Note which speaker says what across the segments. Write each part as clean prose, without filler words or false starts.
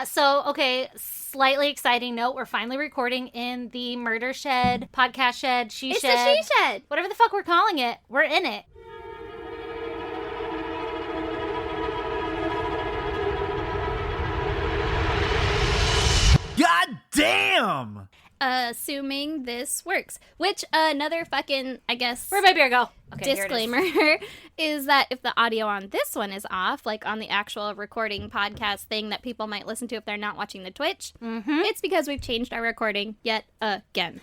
Speaker 1: Okay, slightly exciting note. We're finally recording in the Murder Shed, Podcast Shed,
Speaker 2: It's the She Shed.
Speaker 1: Whatever the fuck we're calling it, we're in it.
Speaker 3: God damn!
Speaker 2: Assuming this works. Which, another fucking, I guess,
Speaker 1: Where'd my beer go? Okay,
Speaker 2: disclaimer is that if the audio on this one is off, like on the actual recording podcast thing that people might listen to if they're not watching the Twitch, it's because we've changed our recording yet again.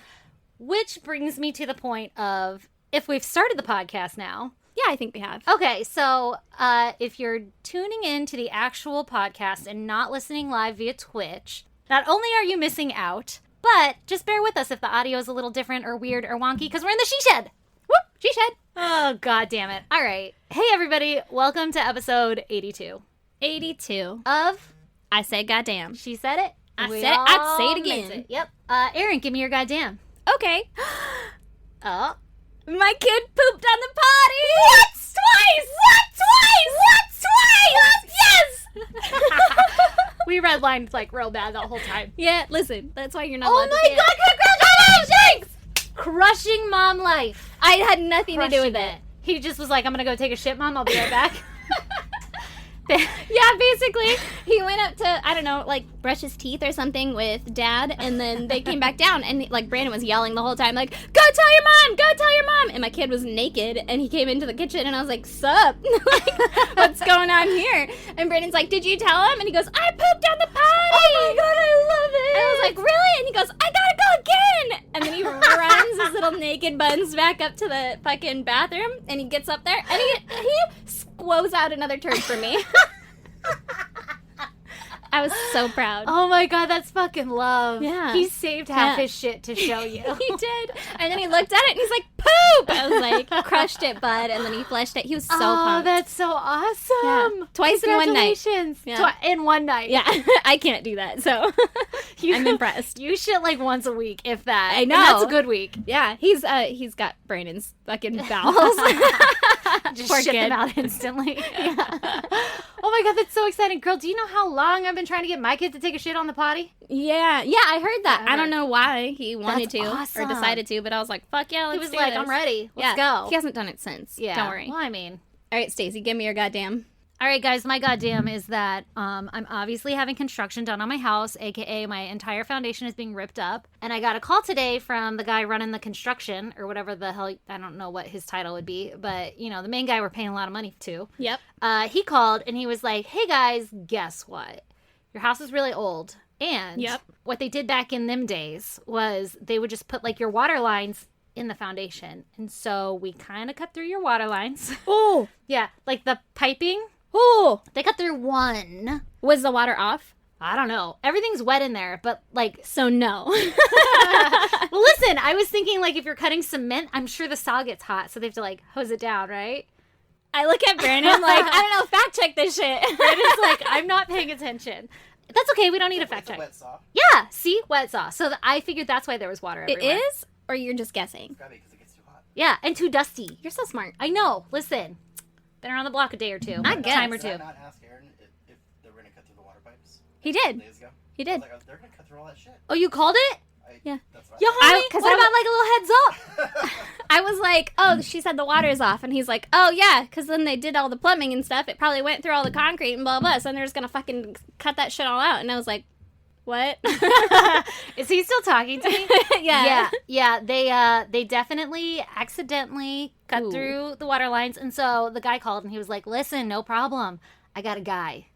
Speaker 1: Which brings me to the point of, if we've started the podcast now.
Speaker 2: Yeah, I think we have.
Speaker 1: Okay, so if you're tuning in to the actual podcast and not listening live via Twitch, not only are you missing out, but just bear with us if the audio is a little different or weird or wonky, because we're in the She Shed.
Speaker 2: Whoop, She Shed.
Speaker 1: Oh, God damn it. All right. Hey, everybody. Welcome to episode 82
Speaker 2: 82
Speaker 1: of
Speaker 2: I Say Goddamn.
Speaker 1: She Said It.
Speaker 2: I
Speaker 1: We
Speaker 2: said it. I'd say
Speaker 1: all
Speaker 2: it again.
Speaker 1: meant it. Yep. Aaron, give me your goddamn.
Speaker 2: Okay.
Speaker 1: Oh.
Speaker 2: My kid pooped on the potty.
Speaker 1: What? Twice? Yes! We redlined like real bad the whole time.
Speaker 2: Yeah, listen, that's why you're not
Speaker 1: Oh
Speaker 2: allowed to
Speaker 1: my
Speaker 2: say it.
Speaker 1: God, congratulations! Crushing mom life.
Speaker 2: I had nothing to do with
Speaker 1: Crushing
Speaker 2: it.
Speaker 1: He just was like, I'm gonna go take a shit, Mom. I'll be right back.
Speaker 2: Yeah, basically, he went up to, I don't know, like, brush his teeth or something with Dad, and then they came back down, and, like, Brandon was yelling the whole time, like, go tell your mom! Go tell your mom! And my kid was naked, and he came into the kitchen, and I was like, sup? Like, what's going on here? And Brandon's like, did you tell him? And he goes, I pooped on the potty! Oh my God, I love it! And I was like, really? And he goes, I gotta go again! And then he runs his little naked buns back up to the fucking bathroom, and he gets up there, and he squoze out another turd for me. I was so proud.
Speaker 1: Oh my God, that's fucking love.
Speaker 2: Yeah.
Speaker 1: He saved half
Speaker 2: Yeah.
Speaker 1: his shit to show you.
Speaker 2: He did. And then he looked at it and he's like, poop! I was like, crushed it, bud. And then he flushed it. He was so pumped.
Speaker 1: That's so awesome.
Speaker 2: Yeah. Twice in one night.
Speaker 1: Congratulations.
Speaker 2: Yeah.
Speaker 1: In one night.
Speaker 2: Yeah, I can't do that, so I'm impressed.
Speaker 1: You shit like once a week, if that.
Speaker 2: I know.
Speaker 1: And that's a good week.
Speaker 2: Yeah, he's got Brandon's fucking bowels.
Speaker 1: Just
Speaker 2: Poor
Speaker 1: shit
Speaker 2: kid.
Speaker 1: them out instantly. Yeah. Oh my God, that's so exciting. Girl, do you know how long I've been trying to get my kid to take a shit on the potty?
Speaker 2: Yeah, I heard that.
Speaker 1: Forever.
Speaker 2: I don't know why he wanted
Speaker 1: That's
Speaker 2: to
Speaker 1: awesome.
Speaker 2: or decided to, but I was like, fuck yeah, let's
Speaker 1: He was
Speaker 2: do
Speaker 1: like,
Speaker 2: this.
Speaker 1: I'm ready. Let's
Speaker 2: Yeah,
Speaker 1: go.
Speaker 2: he hasn't done it since.
Speaker 1: Yeah.
Speaker 2: Don't worry.
Speaker 1: Well, I mean.
Speaker 2: All right, Stacey, give me your goddamn.
Speaker 1: All right, guys, my goddamn is that I'm obviously having construction done on my house, aka my entire foundation is being ripped up. And I got a call today from the guy running the construction, or whatever the hell, I don't know what his title would be, but, you know, the main guy we're paying a lot of money to.
Speaker 2: Yep.
Speaker 1: He called and he was like, hey, guys, guess what? Your house is really old. And
Speaker 2: Yep.
Speaker 1: what they did back in them days was they would just put, like, your water lines in the foundation. And so we kind of cut through your water lines.
Speaker 2: Oh,
Speaker 1: Yeah, like the piping.
Speaker 2: oh.
Speaker 1: They cut through one.
Speaker 2: Was the water off?
Speaker 1: I don't know. Everything's wet in there, but like,
Speaker 2: So no.
Speaker 1: well, listen, I was thinking like if you're cutting cement, I'm sure the saw gets hot, so they have to like hose it down, right?
Speaker 2: I look at Brandon like, I don't know, fact check this shit.
Speaker 1: Brandon's like, I'm not paying attention. That's okay. We don't need a fact check.
Speaker 3: Wet saw.
Speaker 1: Yeah, see, wet saw. So I figured that's why there was water
Speaker 2: It
Speaker 1: everywhere.
Speaker 2: is? Or you're just guessing?
Speaker 3: Gotta be because it gets too hot.
Speaker 1: Yeah, and too dusty.
Speaker 2: You're so smart.
Speaker 1: I know. Listen, been around the block a day or two.
Speaker 2: I
Speaker 1: A
Speaker 2: guess.
Speaker 1: time or
Speaker 3: Did I
Speaker 1: two.
Speaker 3: not ask Aaron if they were gonna cut through the water pipes?
Speaker 2: He did.
Speaker 3: Days ago?
Speaker 2: He
Speaker 3: I
Speaker 2: did.
Speaker 3: was like, they're gonna cut through all that shit.
Speaker 1: Oh, you called it?
Speaker 2: Yeah.
Speaker 3: That's what
Speaker 1: Yo,
Speaker 3: I
Speaker 1: homie.
Speaker 2: 'cause
Speaker 1: What
Speaker 2: I
Speaker 1: about like a little heads up?
Speaker 2: I was like, oh, she said the water's off. And he's like, oh, yeah, because then they did all the plumbing and stuff. It probably went through all the concrete and blah, blah. So they're just going to fucking cut that shit all out. And I was like, what?
Speaker 1: Is he still talking to me?
Speaker 2: Yeah.
Speaker 1: They definitely accidentally cut
Speaker 2: Ooh.
Speaker 1: through the water lines, and so the guy called and he was like, "Listen, no problem. I got a guy.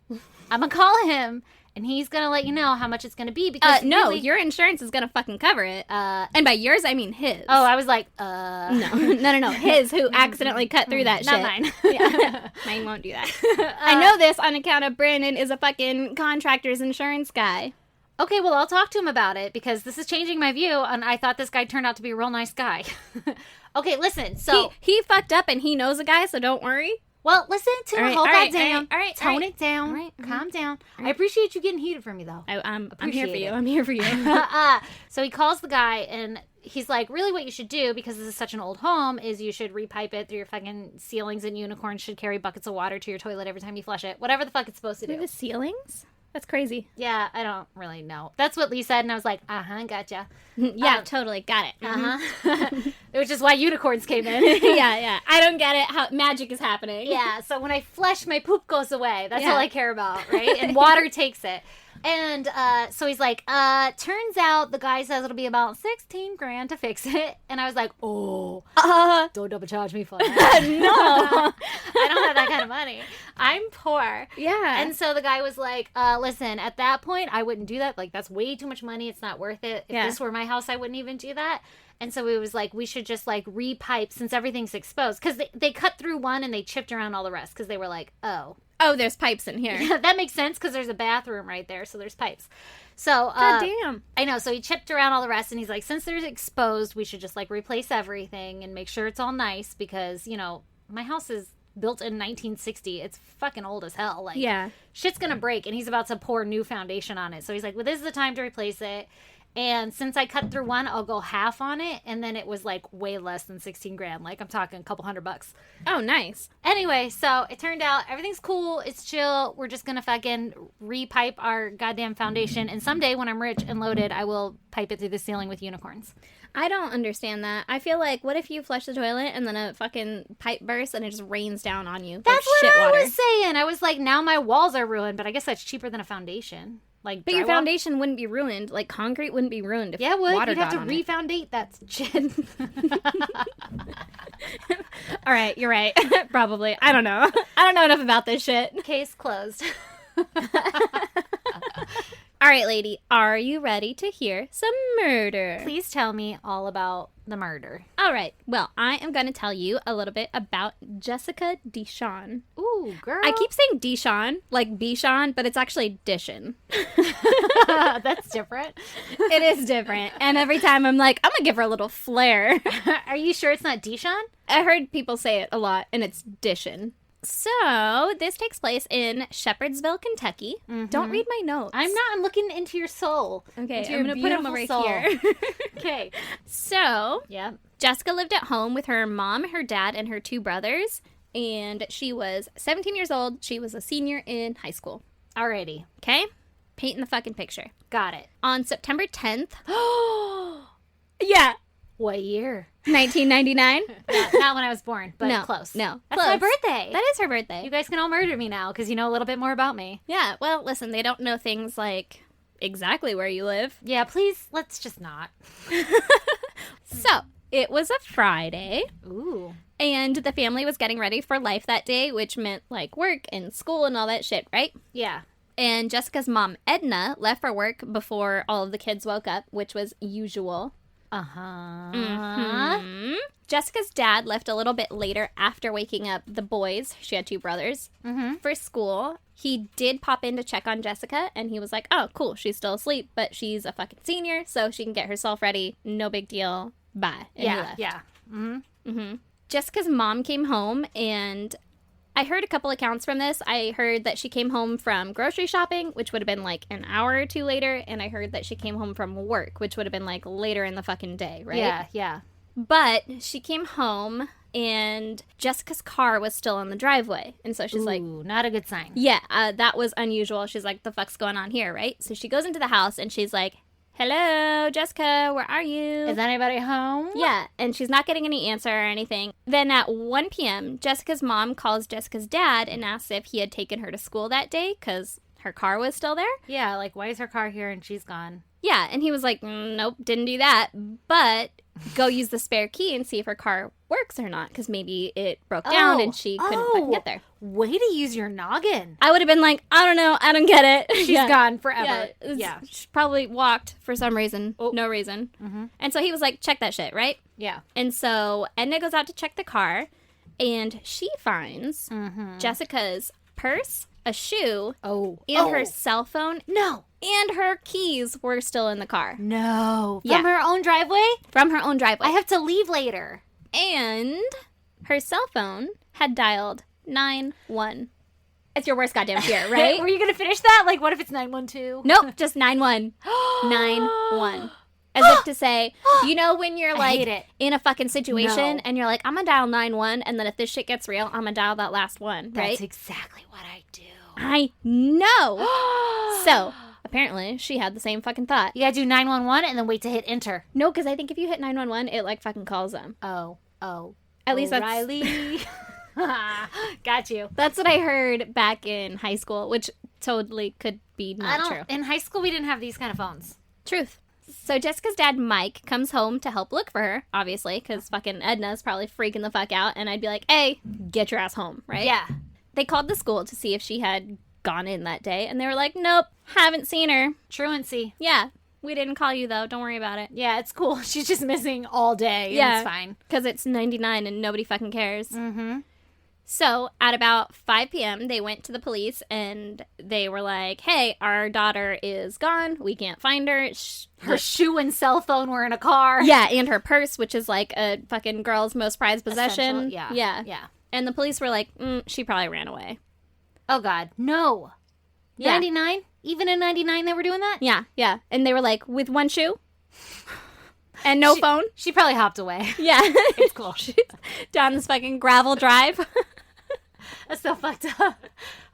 Speaker 1: I'm gonna call him, and he's gonna let you know how much it's gonna be because
Speaker 2: No,
Speaker 1: really-
Speaker 2: your insurance is going to fucking cover it. And by yours, I mean his.
Speaker 1: Oh, I was like,
Speaker 2: No. His who accidentally cut through that
Speaker 1: not
Speaker 2: shit.
Speaker 1: mine.
Speaker 2: Yeah. Mine won't do that. I know this on account of Brandon is a fucking contractor's insurance guy.
Speaker 1: Okay, well, I'll talk to him about it because this is changing my view, and I thought this guy turned out to be a real nice guy. Okay, listen. So,
Speaker 2: He fucked up and he knows a guy, so don't worry.
Speaker 1: well, listen to
Speaker 2: All
Speaker 1: the
Speaker 2: right,
Speaker 1: whole
Speaker 2: all right,
Speaker 1: goddamn.
Speaker 2: all right,
Speaker 1: Tone
Speaker 2: all right.
Speaker 1: it down.
Speaker 2: All right,
Speaker 1: Calm down.
Speaker 2: all
Speaker 1: I
Speaker 2: right.
Speaker 1: appreciate you getting heated for me, though.
Speaker 2: I'm here for
Speaker 1: Appreciate
Speaker 2: you.
Speaker 1: it.
Speaker 2: I'm here for you.
Speaker 1: So he calls the guy and he's like, really what you should do, because this is such an old home, is you should repipe it through your fucking ceilings, and unicorns should carry buckets of water to your toilet every time you flush it. Whatever the fuck it's supposed to
Speaker 2: Through
Speaker 1: do.
Speaker 2: the ceilings? That's crazy.
Speaker 1: Yeah, I don't really know. That's what Lee said, and I was like, gotcha.
Speaker 2: Yeah, totally. Got it.
Speaker 1: Which is why unicorns came in.
Speaker 2: Yeah. I don't get it. How magic is happening.
Speaker 1: Yeah, so when I flush, my poop goes away. That's
Speaker 2: Yeah.
Speaker 1: all I care about, right? And water takes it. And so he's like, turns out the guy says it'll be about 16 grand to fix it. And I was like, oh, don't double charge me for that.
Speaker 2: No.
Speaker 1: I don't have that kind of money. I'm poor.
Speaker 2: Yeah.
Speaker 1: And so the guy was like, listen, at that point, I wouldn't do that. Like, that's way too much money. It's not worth it. If
Speaker 2: Yeah.
Speaker 1: this were my house, I wouldn't even do that. And so it was like, we should just like repipe since everything's exposed. Because they cut through one and they chipped around all the rest. Because they were like, oh.
Speaker 2: Oh, there's pipes in here.
Speaker 1: Yeah, that makes sense because there's a bathroom right there. So there's pipes. So,
Speaker 2: God damn.
Speaker 1: I know. So he chipped around all the rest. And he's like, since they're exposed, we should just like replace everything and make sure it's all nice. Because, you know, my house is built in 1960. It's fucking old as hell. Like,
Speaker 2: Yeah.
Speaker 1: shit's gonna break, and he's about to pour new foundation on it. So he's like, well, this is the time to replace it. And since I cut through one, I'll go half on it. And then it was like way less than 16 grand. Like, I'm talking a couple $100.
Speaker 2: Oh, nice.
Speaker 1: Anyway, so it turned out everything's cool. It's chill. We're just gonna fucking repipe our goddamn foundation. And someday when I'm rich and loaded, I will pipe it through the ceiling with unicorns.
Speaker 2: I don't understand that. I feel like, what if you flush the toilet and then a fucking pipe bursts and it just rains down on you?
Speaker 1: That's
Speaker 2: like
Speaker 1: what
Speaker 2: shit
Speaker 1: I
Speaker 2: water.
Speaker 1: was saying. I was like, now my walls are ruined, but I guess that's cheaper than a foundation. Like,
Speaker 2: But your
Speaker 1: drywall.
Speaker 2: foundation wouldn't be ruined. Like, concrete wouldn't be ruined if
Speaker 1: Yeah, it would.
Speaker 2: water
Speaker 1: You'd have
Speaker 2: got
Speaker 1: to
Speaker 2: on it.
Speaker 1: refoundate that shit.
Speaker 2: All right, you're right. Probably. I don't know. I don't know enough about this shit.
Speaker 1: Case closed.
Speaker 2: All right, lady. Are you ready to hear some murder?
Speaker 1: Please tell me all about the murder.
Speaker 2: All right. Well, I am going to tell you a little bit about Jessica Dishon.
Speaker 1: Ooh, girl.
Speaker 2: I keep saying Dishon, like Bichon, but it's actually Dishon.
Speaker 1: That's different.
Speaker 2: It is different. And every time I'm like, I'm going to give her a little flair.
Speaker 1: Are you sure it's not Dishon?
Speaker 2: I heard people say it a lot, and it's Dishon. So, this takes place in Shepherdsville, Kentucky. Don't read my notes.
Speaker 1: I'm not. I'm looking into your soul.
Speaker 2: Okay,
Speaker 1: Into
Speaker 2: I'm
Speaker 1: your
Speaker 2: going to put them
Speaker 1: beautiful
Speaker 2: over
Speaker 1: soul.
Speaker 2: here.
Speaker 1: Okay.
Speaker 2: So,
Speaker 1: Yeah.
Speaker 2: Jessica lived at home with her mom, her dad, and her two brothers. And she was 17 years old. She was a senior in high school.
Speaker 1: Alrighty.
Speaker 2: Okay? Painting the fucking picture.
Speaker 1: Got it.
Speaker 2: On September 10th. Yeah.
Speaker 1: What year?
Speaker 2: 1999.
Speaker 1: Not when I was born, but
Speaker 2: No,
Speaker 1: close.
Speaker 2: no,
Speaker 1: That's my
Speaker 2: close.
Speaker 1: birthday.
Speaker 2: That is her birthday.
Speaker 1: You guys can all murder me now because you know a little bit more about me.
Speaker 2: Yeah, well, listen, they don't know things like exactly where you live.
Speaker 1: Yeah, please, let's just not.
Speaker 2: So, it was a Friday,
Speaker 1: Ooh.
Speaker 2: and the family was getting ready for life that day, which meant like work and school and all that shit, right?
Speaker 1: Yeah.
Speaker 2: And Jessica's mom, Edna, left for work before all of the kids woke up, which was usual.
Speaker 1: Uh-huh.
Speaker 2: Mhm. Jessica's dad left a little bit later after waking up the boys. She had two brothers.
Speaker 1: Mm-hmm.
Speaker 2: For school. He did pop in to check on Jessica, and he was like, oh, cool, she's still asleep, but she's a fucking senior, so she can get herself ready. No big deal. Bye. And he
Speaker 1: Yeah,
Speaker 2: left.
Speaker 1: yeah. Mm-hmm.
Speaker 2: Jessica's mom came home, and I heard a couple accounts from this. I heard that she came home from grocery shopping, which would have been like an hour or two later, and I heard that she came home from work, which would have been like later in the fucking day, right?
Speaker 1: Yeah, yeah.
Speaker 2: But she came home, and Jessica's car was still in the driveway, and so she's like,
Speaker 1: Ooh, not a good sign.
Speaker 2: yeah, that was unusual. She's like, the fuck's going on here, right? So she goes into the house, and she's like, hello, Jessica, where are you?
Speaker 1: Is anybody home?
Speaker 2: Yeah, and she's not getting any answer or anything. Then at 1 p.m., Jessica's mom calls Jessica's dad and asks if he had taken her to school that day because her car was still there.
Speaker 1: Yeah, like, why is her car here and she's gone?
Speaker 2: Yeah, and he was like, nope, didn't do that. But go use the spare key and see if her car works or not because maybe it broke down and she couldn't fucking get there.
Speaker 1: Way to use your noggin.
Speaker 2: I would have been like, I don't know, I don't get it.
Speaker 1: She's
Speaker 2: Yeah.
Speaker 1: gone forever.
Speaker 2: Yeah, she probably walked for some reason, no reason.
Speaker 1: Mm-hmm.
Speaker 2: And so he was like, check that shit, right?
Speaker 1: Yeah.
Speaker 2: And so Edna goes out to check the car, and she finds Jessica's purse, a shoe,
Speaker 1: Oh.
Speaker 2: and her cell phone,
Speaker 1: No.
Speaker 2: and her keys were still in the car
Speaker 1: No.
Speaker 2: Yeah.
Speaker 1: From her own driveway?
Speaker 2: from her own driveway.
Speaker 1: I have to leave later.
Speaker 2: And her cell phone had dialed 911. It's your worst goddamn fear, right?
Speaker 1: Were you going to finish that? Like, what if it's 912?
Speaker 2: Nope, just 911. 911. As if to say, you know when you're
Speaker 1: I
Speaker 2: like
Speaker 1: hate it.
Speaker 2: in a fucking situation
Speaker 1: No.
Speaker 2: and you're like, I'm gonna dial 911, and then if this shit gets real, I'm gonna dial that last one, right?
Speaker 1: That's exactly what I do.
Speaker 2: I know. So, apparently, she had the same fucking thought.
Speaker 1: You gotta do 911 and then wait to hit enter.
Speaker 2: No, because I think if you hit 911, it, like, fucking calls them.
Speaker 1: Oh.
Speaker 2: At least that's...
Speaker 1: O'Reilly. Got you.
Speaker 2: That's what I heard back in high school, which totally could be not true.
Speaker 1: In high school, we didn't have these kind of phones.
Speaker 2: Truth. So Jessica's dad, Mike, comes home to help look for her, obviously, because fucking Edna's probably freaking the fuck out, and I'd be like, hey, get your ass home, right?
Speaker 1: Yeah.
Speaker 2: They called the school to see if she had gone in that day, and they were like, nope, haven't seen her.
Speaker 1: Truancy.
Speaker 2: Yeah, we didn't call you, though. Don't worry about it.
Speaker 1: Yeah, it's cool. She's just missing all day. And
Speaker 2: Yeah.
Speaker 1: It's fine.
Speaker 2: Because it's 99 and nobody fucking cares.
Speaker 1: Mm-hmm.
Speaker 2: So, at about 5 p.m., they went to the police, and they were like, hey, our daughter is gone. We can't find her.
Speaker 1: Her shoe and cell phone were in a car.
Speaker 2: Yeah, and her purse, which is like a fucking girl's most prized possession.
Speaker 1: Essential.
Speaker 2: Yeah. And the police were like, she probably ran away.
Speaker 1: Oh, God. No.
Speaker 2: Yeah.
Speaker 1: 99? Even in 99 they were doing that?
Speaker 2: Yeah. And they were like, with one shoe? And no phone?
Speaker 1: She probably hopped away.
Speaker 2: Yeah.
Speaker 1: It's cool.
Speaker 2: She's down this fucking gravel drive.
Speaker 1: That's so fucked up.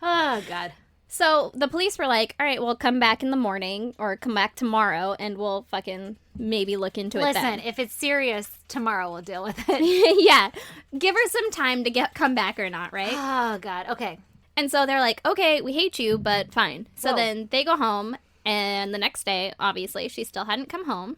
Speaker 1: Oh, God.
Speaker 2: So the police were like, all right, well, come back in the morning or come back tomorrow and we'll fucking maybe look into it then.
Speaker 1: Listen, if it's serious, tomorrow we'll deal with it.
Speaker 2: Yeah. Give her some time to come back or not, right?
Speaker 1: Oh, God. Okay.
Speaker 2: And so they're like, okay, we hate you, but fine. So
Speaker 1: Whoa.
Speaker 2: then they go home, and the next day, obviously, she still hadn't come home.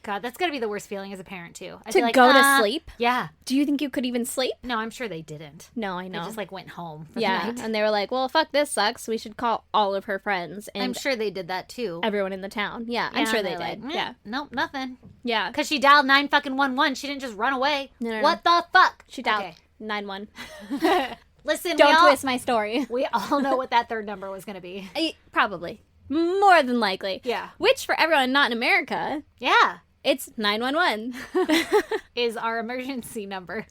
Speaker 1: God, that's got to be the worst feeling as a parent, too. I'd
Speaker 2: To
Speaker 1: be like,
Speaker 2: go to sleep?
Speaker 1: Yeah.
Speaker 2: Do you think you could even sleep?
Speaker 1: No, I'm sure they didn't.
Speaker 2: No, I
Speaker 1: They
Speaker 2: know.
Speaker 1: just, like, went home for
Speaker 2: Yeah,
Speaker 1: the night.
Speaker 2: and they were like, well, fuck, this sucks. We should call all of her friends and
Speaker 1: I'm sure they did that, too.
Speaker 2: everyone in the town. Yeah, I'm
Speaker 1: Yeah,
Speaker 2: sure
Speaker 1: and
Speaker 2: they
Speaker 1: they're
Speaker 2: did.
Speaker 1: like,
Speaker 2: Yeah.
Speaker 1: Nope, nothing.
Speaker 2: Yeah.
Speaker 1: Because she dialed 911. She didn't just run away.
Speaker 2: No.
Speaker 1: What the fuck?
Speaker 2: She dialed
Speaker 1: Okay.
Speaker 2: 9-1.
Speaker 1: Listen,
Speaker 2: Don't twist my story.
Speaker 1: We all know what that third number was going to be.
Speaker 2: Probably. More than likely.
Speaker 1: Yeah.
Speaker 2: Which, for everyone not in America,
Speaker 1: Yeah.
Speaker 2: it's 911.
Speaker 1: Is our emergency number.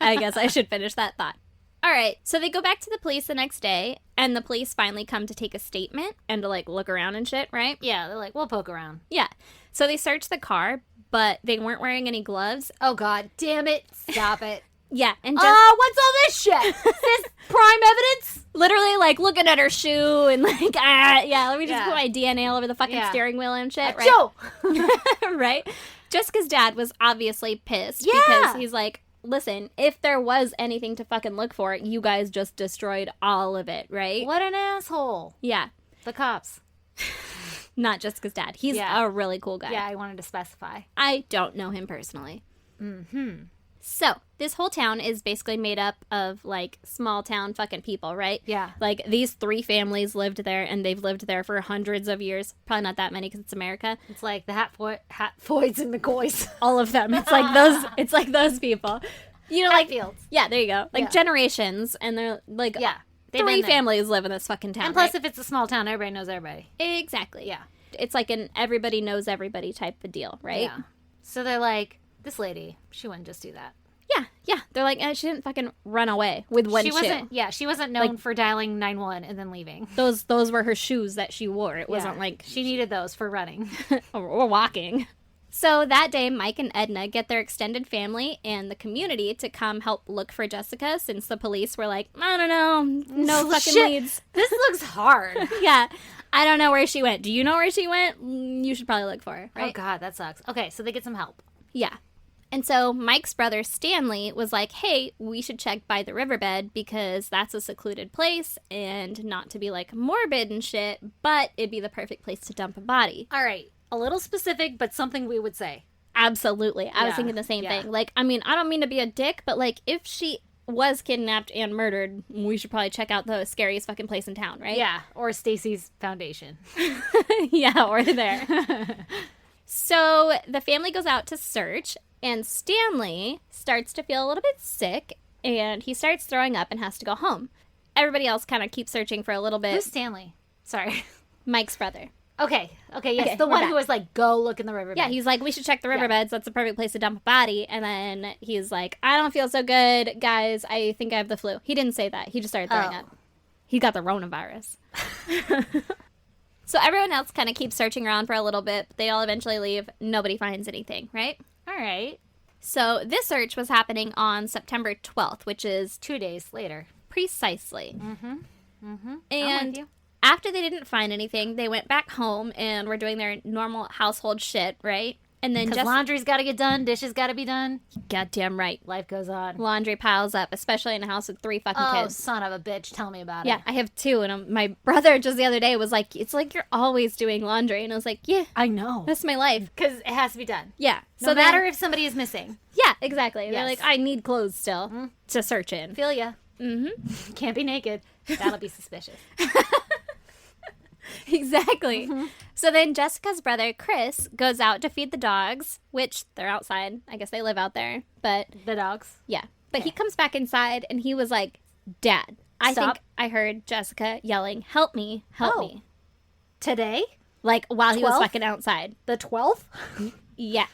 Speaker 2: I guess I should finish that thought. All right, so they go back to the police the next day, and the police finally come to take a statement and to, like, look around and shit, right?
Speaker 1: Yeah, they're like, we'll poke around.
Speaker 2: Yeah. So they searched the car, but they weren't wearing any gloves.
Speaker 1: Oh, God. Damn it. Stop it.
Speaker 2: Yeah, and just
Speaker 1: What's all this shit? Is this prime evidence?
Speaker 2: literally, like, looking at her shoe and, like, let me just
Speaker 1: Yeah.
Speaker 2: put my DNA all over the fucking
Speaker 1: Yeah.
Speaker 2: steering wheel and shit, right?
Speaker 1: Joe!
Speaker 2: Right? Jessica's dad was obviously pissed
Speaker 1: Yeah.
Speaker 2: because he's like, listen, if there was anything to fucking look for, you guys just destroyed all of it, right?
Speaker 1: What an asshole.
Speaker 2: Yeah.
Speaker 1: The cops.
Speaker 2: Not Jessica's dad. He's
Speaker 1: Yeah.
Speaker 2: a really cool guy.
Speaker 1: Yeah, I wanted to specify.
Speaker 2: I don't know him personally.
Speaker 1: Mm-hmm.
Speaker 2: So, this whole town is basically made up of, like, small town fucking people, right?
Speaker 1: Yeah.
Speaker 2: Like, these 3 families lived there, and they've lived there for hundreds of years. Probably not that many, because it's America.
Speaker 1: It's like the Hatfoyds and McCoys.
Speaker 2: All of them. It's like those people. You know, like,
Speaker 1: Hatfields.
Speaker 2: yeah, there you go. Like,
Speaker 1: Yeah.
Speaker 2: generations, and they're, like,
Speaker 1: Yeah. They've
Speaker 2: 3
Speaker 1: been there.
Speaker 2: families live in this fucking town,
Speaker 1: And plus,
Speaker 2: right?
Speaker 1: if it's a small town, everybody knows everybody.
Speaker 2: Exactly.
Speaker 1: Yeah.
Speaker 2: It's like an everybody knows everybody type of deal, right?
Speaker 1: Yeah. So they're like, this lady, she wouldn't just do that.
Speaker 2: Yeah. They're like, she didn't fucking run away with one
Speaker 1: She
Speaker 2: shoe.
Speaker 1: wasn't. Yeah, she wasn't known
Speaker 2: Like-
Speaker 1: for dialing 911 and then leaving.
Speaker 2: Those were her shoes that she wore. It wasn't
Speaker 1: Yeah.
Speaker 2: like
Speaker 1: she needed those for running.
Speaker 2: or walking. So that day, Mike and Edna get their extended family and the community to come help look for Jessica since the police were like, I don't know, no fucking
Speaker 1: Shit.
Speaker 2: leads.
Speaker 1: This looks hard.
Speaker 2: Yeah, I don't know where she went. Do you know where she went? You should probably look for her,
Speaker 1: Oh
Speaker 2: right?
Speaker 1: God, that sucks. Okay, so they get some help.
Speaker 2: Yeah. And so Mike's brother Stanley was like, hey, we should check by the riverbed because that's a secluded place and not to be like morbid and shit, but it'd be the perfect place to dump a body.
Speaker 1: All right, a little specific, but something we would say.
Speaker 2: Absolutely. I was
Speaker 1: Yeah,
Speaker 2: thinking the same
Speaker 1: yeah.
Speaker 2: thing. Like, I mean, I don't mean to be a dick, but like if she was kidnapped and murdered, we should probably check out the scariest fucking place in town, right?
Speaker 1: Yeah, or Stacy's foundation.
Speaker 2: Yeah, or there. So the family goes out to search, and Stanley starts to feel a little bit sick, and he starts throwing up and has to go home. Everybody else kind of keeps searching for a little bit.
Speaker 1: Who's Stanley? Sorry.
Speaker 2: Mike's brother.
Speaker 1: Okay, yes,
Speaker 2: Okay,
Speaker 1: the
Speaker 2: we're
Speaker 1: one
Speaker 2: back.
Speaker 1: who was like, go look in the riverbed.
Speaker 2: Yeah, he's like, we should check the
Speaker 1: Yeah.
Speaker 2: riverbeds. That's the perfect place to dump a body. And then he's like, I don't feel so good. Guys, I think I have the flu. He didn't say that. He just started throwing
Speaker 1: Oh.
Speaker 2: up. He got the coronavirus. So everyone else kind of keeps searching around for a little bit. But they all eventually leave. Nobody finds anything, right?
Speaker 1: All right.
Speaker 2: So this search was happening on September 12th, which is
Speaker 1: 2 days later.
Speaker 2: Precisely.
Speaker 1: Mm-hmm. I'm
Speaker 2: And
Speaker 1: with you.
Speaker 2: after they didn't find anything, they went back home and were doing their normal household shit, right? And then
Speaker 1: Because
Speaker 2: just
Speaker 1: laundry's got to get done, dishes got to be done.
Speaker 2: goddamn right,
Speaker 1: Life goes on.
Speaker 2: laundry piles up, especially in a house with 3 fucking
Speaker 1: Oh,
Speaker 2: kids.
Speaker 1: son of a bitch. Tell me about
Speaker 2: Yeah,
Speaker 1: it.
Speaker 2: I have 2, and my brother just the other day was like, "It's like you're always doing laundry," and I was like, "Yeah,
Speaker 1: I know.
Speaker 2: that's my life."
Speaker 1: Because it has to be done.
Speaker 2: Yeah,
Speaker 1: No matter if somebody is missing.
Speaker 2: yeah, exactly. They're
Speaker 1: Yes.
Speaker 2: like, "I need clothes still to search in."
Speaker 1: Feel ya.
Speaker 2: Mm-hmm.
Speaker 1: Can't be naked. That'll be suspicious.
Speaker 2: Exactly. So then Jessica's brother Chris goes out to feed the dogs, which they're outside. I guess they live out there, but
Speaker 1: The dogs.
Speaker 2: yeah. But he comes back inside and he was like, "Dad, I
Speaker 1: Stop.
Speaker 2: think I heard Jessica yelling, 'Help me, help
Speaker 1: Oh.
Speaker 2: me.'"
Speaker 1: Today?
Speaker 2: Like while he was
Speaker 1: 12th?
Speaker 2: fucking outside.
Speaker 1: The 12th?
Speaker 2: Yeah.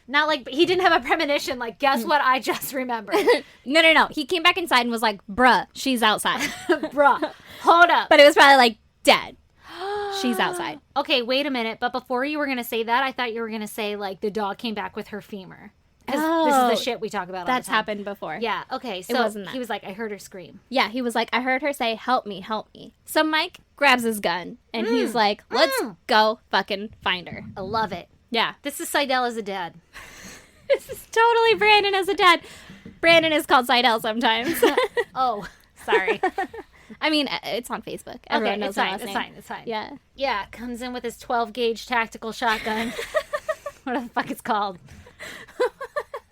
Speaker 1: Not like he didn't have a premonition. Like, guess what I just remembered?
Speaker 2: No. He came back inside and was like, "Bruh, she's outside."
Speaker 1: Bruh. Hold up.
Speaker 2: But it was probably like, "Dad, she's outside."
Speaker 1: Okay, wait a minute. But before you were going to say that, I thought you were going to say, like, the dog came back with her femur. Because this
Speaker 2: Oh.
Speaker 1: is the shit we talk about all
Speaker 2: That's
Speaker 1: the time.
Speaker 2: happened before.
Speaker 1: Yeah, okay. So
Speaker 2: wasn't that.
Speaker 1: he was like, I heard her scream.
Speaker 2: Yeah, he was like, "I heard her say, 'Help me, help me.'" So Mike grabs his gun and he's like, "Let's go fucking find her."
Speaker 1: I love it.
Speaker 2: Yeah.
Speaker 1: This is Seidel as a dad.
Speaker 2: This is totally Brandon as a dad. Brandon is called Seidel sometimes.
Speaker 1: Oh, sorry.
Speaker 2: I mean, it's on Facebook. Everyone
Speaker 1: Okay,
Speaker 2: knows
Speaker 1: it's
Speaker 2: my
Speaker 1: fine.
Speaker 2: last
Speaker 1: It's
Speaker 2: name.
Speaker 1: fine. It's fine.
Speaker 2: Yeah.
Speaker 1: Yeah, comes in with his 12-gauge tactical shotgun. Whatever the fuck it's called.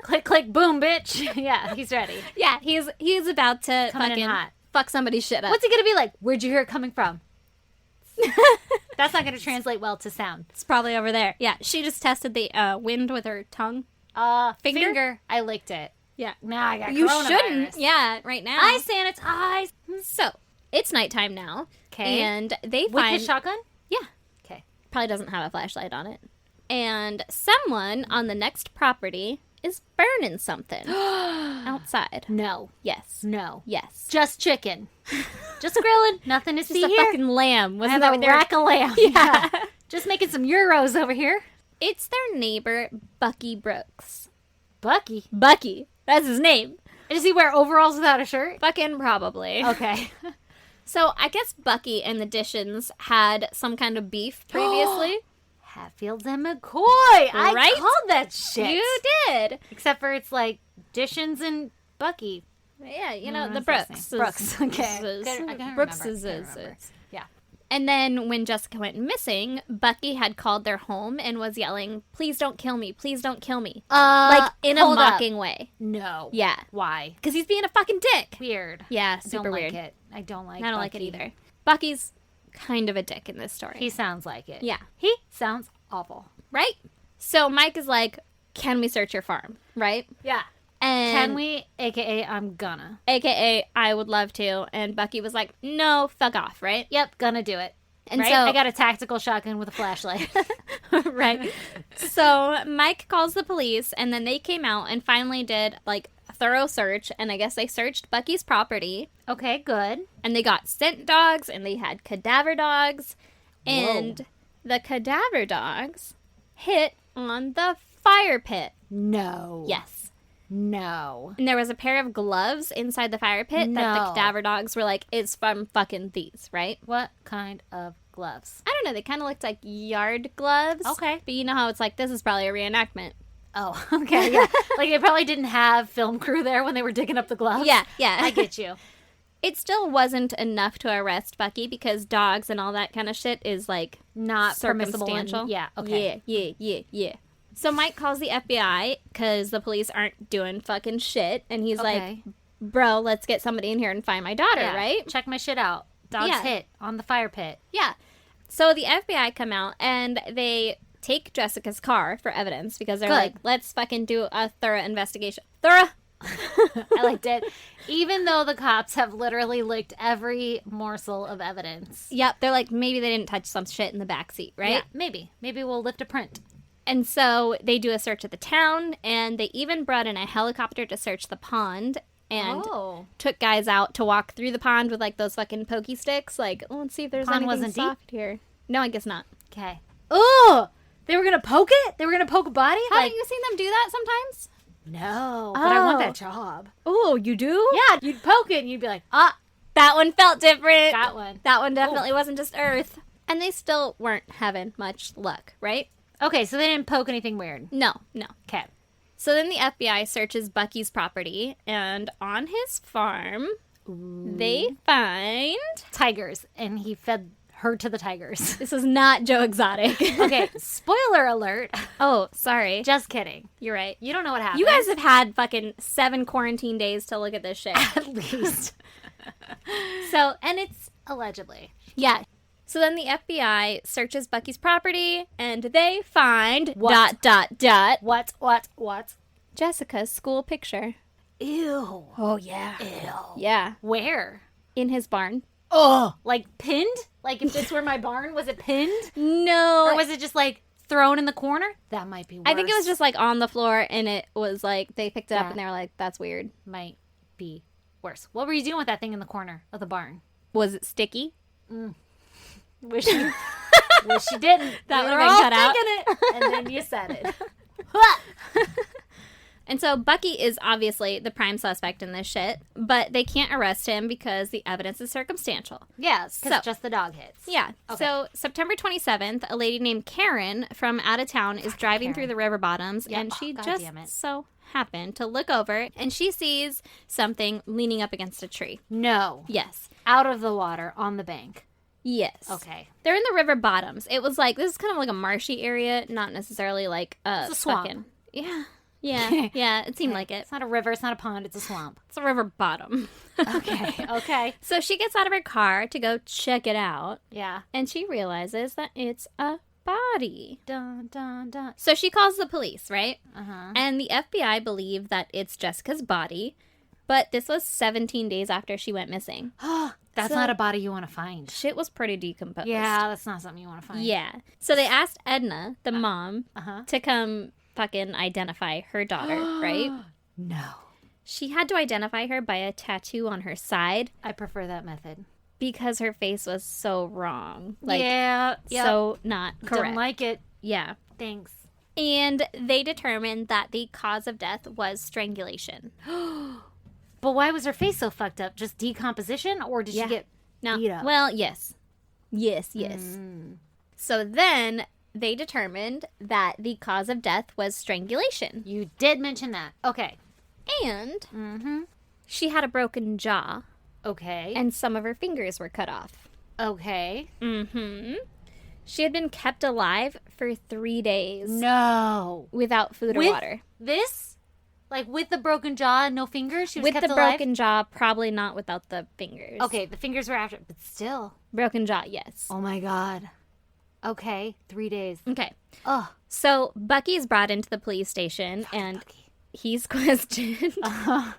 Speaker 1: Click, click, boom, bitch. Yeah, he's ready.
Speaker 2: Yeah, he's about to
Speaker 1: Coming in
Speaker 2: fucking
Speaker 1: hot.
Speaker 2: fuck somebody's shit up.
Speaker 1: What's he gonna be like? Where'd you hear it coming from? That's not gonna translate well to sound.
Speaker 2: It's probably over there. Yeah, she just tested the wind with her tongue.
Speaker 1: Finger. I licked it.
Speaker 2: Yeah.
Speaker 1: Now I got
Speaker 2: You
Speaker 1: coronavirus.
Speaker 2: shouldn't. Yeah, right now.
Speaker 1: I sanitize.
Speaker 2: So, it's nighttime now.
Speaker 1: 'Kay.
Speaker 2: And they
Speaker 1: With
Speaker 2: find...
Speaker 1: his shotgun?
Speaker 2: Yeah.
Speaker 1: Okay.
Speaker 2: Probably doesn't have a flashlight on it. And someone on the next property is burning something outside.
Speaker 1: No.
Speaker 2: Yes.
Speaker 1: No.
Speaker 2: Yes.
Speaker 1: Just chicken. Just grilling. Nothing to
Speaker 2: Just
Speaker 1: see
Speaker 2: a
Speaker 1: here.
Speaker 2: fucking lamb.
Speaker 1: I
Speaker 2: Wasn't
Speaker 1: have
Speaker 2: that
Speaker 1: a
Speaker 2: what they were-
Speaker 1: rack of lamb.
Speaker 2: Yeah.
Speaker 1: Just making some euros over here.
Speaker 2: It's their neighbor, Bucky Brooks.
Speaker 1: Bucky.
Speaker 2: Bucky. That's his name.
Speaker 1: Does he wear overalls without a shirt?
Speaker 2: Fucking probably.
Speaker 1: Okay.
Speaker 2: So I guess Bucky and the Dishons had some kind of beef previously.
Speaker 1: Hatfields and McCoy. I
Speaker 2: Right?
Speaker 1: called that shit.
Speaker 2: You did.
Speaker 1: Except for it's like Dishons and Bucky.
Speaker 2: Yeah, you know,
Speaker 1: Mm,
Speaker 2: the
Speaker 1: that's
Speaker 2: Brooks.
Speaker 1: Brooks. Okay. I couldn't
Speaker 2: Brooks
Speaker 1: remember. Yeah.
Speaker 2: And then when Jessica went missing, Bucky had called their home and was yelling, "Please don't kill me. Please don't kill me." Like in a
Speaker 1: hold up.
Speaker 2: mocking way.
Speaker 1: No.
Speaker 2: Yeah.
Speaker 1: Why?
Speaker 2: Because he's being a fucking dick.
Speaker 1: Weird.
Speaker 2: Yeah,
Speaker 1: I
Speaker 2: super
Speaker 1: don't
Speaker 2: weird.
Speaker 1: like it. I don't like
Speaker 2: I don't like it
Speaker 1: Bucky.
Speaker 2: either. Bucky's kind of a dick in this story.
Speaker 1: He sounds like it.
Speaker 2: Yeah.
Speaker 1: He sounds awful.
Speaker 2: Right? So Mike is like, "Can we search your farm?" Right?
Speaker 1: Yeah.
Speaker 2: And
Speaker 1: Can we? AKA, I'm gonna.
Speaker 2: AKA, I would love to. And Bucky was like, "No, fuck off," right?
Speaker 1: Yep, gonna do it.
Speaker 2: And
Speaker 1: right?
Speaker 2: so
Speaker 1: I got a tactical shotgun with a flashlight.
Speaker 2: right. So Mike calls the police, and then they came out and finally did like a thorough search. And I guess they searched Bucky's property,
Speaker 1: Okay, good.
Speaker 2: and they got scent dogs, and they had cadaver dogs, and the cadaver dogs hit on the fire pit.
Speaker 1: No.
Speaker 2: Yes.
Speaker 1: No.
Speaker 2: And there was a pair of gloves inside the fire pit that the
Speaker 1: No.
Speaker 2: cadaver dogs were like, "It's from fucking these," right?
Speaker 1: What kind of gloves?
Speaker 2: I don't know. They kind of looked like yard gloves.
Speaker 1: Okay.
Speaker 2: But you know how it's like, this is probably a reenactment.
Speaker 1: Oh, okay, yeah. Like they probably didn't have film crew there when they were digging up the gloves.
Speaker 2: Yeah, yeah.
Speaker 1: I get you.
Speaker 2: It still wasn't enough to arrest Bucky because dogs and all that kind of shit is like
Speaker 1: Not permissible.
Speaker 2: circumstantial.
Speaker 1: Yeah. Okay.
Speaker 2: Yeah. So Mike calls the FBI because the police aren't doing fucking shit, and he's like,
Speaker 1: Okay.
Speaker 2: "Bro, let's get somebody in here and find my daughter,"
Speaker 1: Yeah.
Speaker 2: right?
Speaker 1: Check my shit out. Dogs
Speaker 2: Yeah.
Speaker 1: hit on the fire pit.
Speaker 2: Yeah. So the FBI come out and they take Jessica's car for evidence because they're
Speaker 1: Good.
Speaker 2: like, "Let's fucking do a thorough investigation." Thorough.
Speaker 1: I liked it. Even though the cops have literally licked every morsel of evidence.
Speaker 2: Yep. They're like, maybe they didn't touch some shit in the backseat, right?
Speaker 1: Yeah, maybe. Maybe we'll lift a print.
Speaker 2: And so they do a search of the town, and they even brought in a helicopter to search the pond and
Speaker 1: Oh.
Speaker 2: took guys out to walk through the pond with like those fucking pokey sticks. Like, oh, let's see if there's
Speaker 1: Pond
Speaker 2: anything
Speaker 1: wasn't deep?
Speaker 2: soft here. No, I guess not.
Speaker 1: Okay. Oh! They were going to poke it? They were going to poke a body?
Speaker 2: Haven't
Speaker 1: Like,
Speaker 2: you seen them do that sometimes?
Speaker 1: No, but I want
Speaker 2: Oh.
Speaker 1: that job.
Speaker 2: Oh, you do?
Speaker 1: Yeah, you'd poke it and you'd be like, ah,
Speaker 2: That one felt different.
Speaker 1: got one.
Speaker 2: That one definitely wasn't just Earth. And they still weren't having much luck, right?
Speaker 1: Okay, so they didn't poke anything weird.
Speaker 2: No, no.
Speaker 1: Okay.
Speaker 2: So then the FBI searches Bucky's property, and on his farm, they find...
Speaker 1: Tigers, and he fed her to the tigers.
Speaker 2: This is not Joe Exotic.
Speaker 1: Okay, spoiler alert.
Speaker 2: Oh, sorry.
Speaker 1: Just kidding.
Speaker 2: You're right.
Speaker 1: You don't know what happened.
Speaker 2: You guys have had fucking 7 quarantine days to look at this shit.
Speaker 1: at least.
Speaker 2: So,
Speaker 1: And it's allegedly.
Speaker 2: yeah. So then the FBI searches Bucky's property, and they find...
Speaker 1: What? What?
Speaker 2: Jessica's school picture.
Speaker 1: Ew.
Speaker 2: Oh, yeah.
Speaker 1: Ew.
Speaker 2: Yeah.
Speaker 1: Where?
Speaker 2: In his barn.
Speaker 1: Oh. Like pinned? Like if this were my barn, was it pinned?
Speaker 2: No.
Speaker 1: Or was it just like thrown in the corner? That might be worse.
Speaker 2: I think it was just like on the floor, and it was like they picked it up
Speaker 1: Yeah.
Speaker 2: and they were like, "That's weird."
Speaker 1: Might be worse. What were you doing with that thing in the corner of the barn?
Speaker 2: Was it sticky?
Speaker 1: Wish you didn't.
Speaker 2: That
Speaker 1: We
Speaker 2: would've
Speaker 1: were
Speaker 2: been
Speaker 1: all
Speaker 2: cut out.
Speaker 1: thinking it, and then you said it.
Speaker 2: And so Bucky is obviously the prime suspect in this shit, but they can't arrest him because the evidence is circumstantial.
Speaker 1: Yes, because
Speaker 2: So-
Speaker 1: just the dog hits.
Speaker 2: Yeah.
Speaker 1: Okay.
Speaker 2: So September 27th, a lady named Karen from out of town is driving
Speaker 1: Karen.
Speaker 2: through the river bottoms,
Speaker 1: Yeah.
Speaker 2: and
Speaker 1: Oh,
Speaker 2: she
Speaker 1: God
Speaker 2: just
Speaker 1: damn it.
Speaker 2: so happened to look over, and she sees something leaning up against a tree.
Speaker 1: No.
Speaker 2: Yes.
Speaker 1: Out of the water on the bank.
Speaker 2: Yes.
Speaker 1: Okay.
Speaker 2: They're in the river bottoms. It was like, this is kind of like a marshy area, not necessarily like a,
Speaker 1: It's a swamp.
Speaker 2: fucking... Yeah. Yeah. Yeah. It seemed like it.
Speaker 1: It's not a river. It's not a pond. It's a swamp.
Speaker 2: It's a river bottom.
Speaker 1: Okay. Okay.
Speaker 2: So she gets out of her car to go check it out,
Speaker 1: Yeah.
Speaker 2: and she realizes that it's a body.
Speaker 1: Dun dun dun.
Speaker 2: So she calls the police, right?
Speaker 1: Uh-huh.
Speaker 2: And the FBI believe that it's Jessica's body, but this was 17 days after she went missing.
Speaker 1: That's
Speaker 2: So-
Speaker 1: not a body you want to find.
Speaker 2: Shit was pretty decomposed.
Speaker 1: Yeah, that's not something you want to find.
Speaker 2: Yeah. So they asked Edna, the mom,
Speaker 1: Uh-huh.
Speaker 2: to come fucking identify her daughter, right?
Speaker 1: No.
Speaker 2: She had to identify her by a tattoo on her side
Speaker 1: I prefer that method.
Speaker 2: because her face was so wrong. Like,
Speaker 1: yeah. Yep.
Speaker 2: so not correct.
Speaker 1: Don't like it.
Speaker 2: Yeah.
Speaker 1: Thanks.
Speaker 2: And they determined that the cause of death was strangulation.
Speaker 1: But why was her face so fucked up? Just decomposition? Or did
Speaker 2: Yeah.
Speaker 1: she get
Speaker 2: No.
Speaker 1: beat up?
Speaker 2: Well, yes. Yes.
Speaker 1: Mm.
Speaker 2: So then they determined that the cause of death was strangulation.
Speaker 1: You did mention that. Okay.
Speaker 2: And
Speaker 1: Mm-hmm.
Speaker 2: she had a broken jaw,
Speaker 1: Okay.
Speaker 2: and some of her fingers were cut off.
Speaker 1: Okay.
Speaker 2: Mm-hmm. She had been kept alive for 3 days
Speaker 1: No.
Speaker 2: without food or
Speaker 1: With
Speaker 2: water.
Speaker 1: This? Like with the broken jaw and no fingers? She was
Speaker 2: With
Speaker 1: kept
Speaker 2: the
Speaker 1: alive?
Speaker 2: broken jaw, probably not without the fingers.
Speaker 1: Okay, the fingers were after, but still.
Speaker 2: Broken jaw, yes.
Speaker 1: Oh my god. Okay, 3 days.
Speaker 2: Okay.
Speaker 1: Oh.
Speaker 2: So Bucky's brought into the police station, and he's questioned.
Speaker 1: Uh-huh.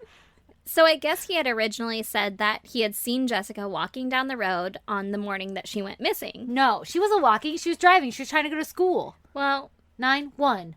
Speaker 2: So I guess he had originally said that he had seen Jessica walking down the road on the morning that she went missing.
Speaker 1: No, she wasn't walking. She was driving. She was trying to go to school.
Speaker 2: Well,
Speaker 1: 9-1.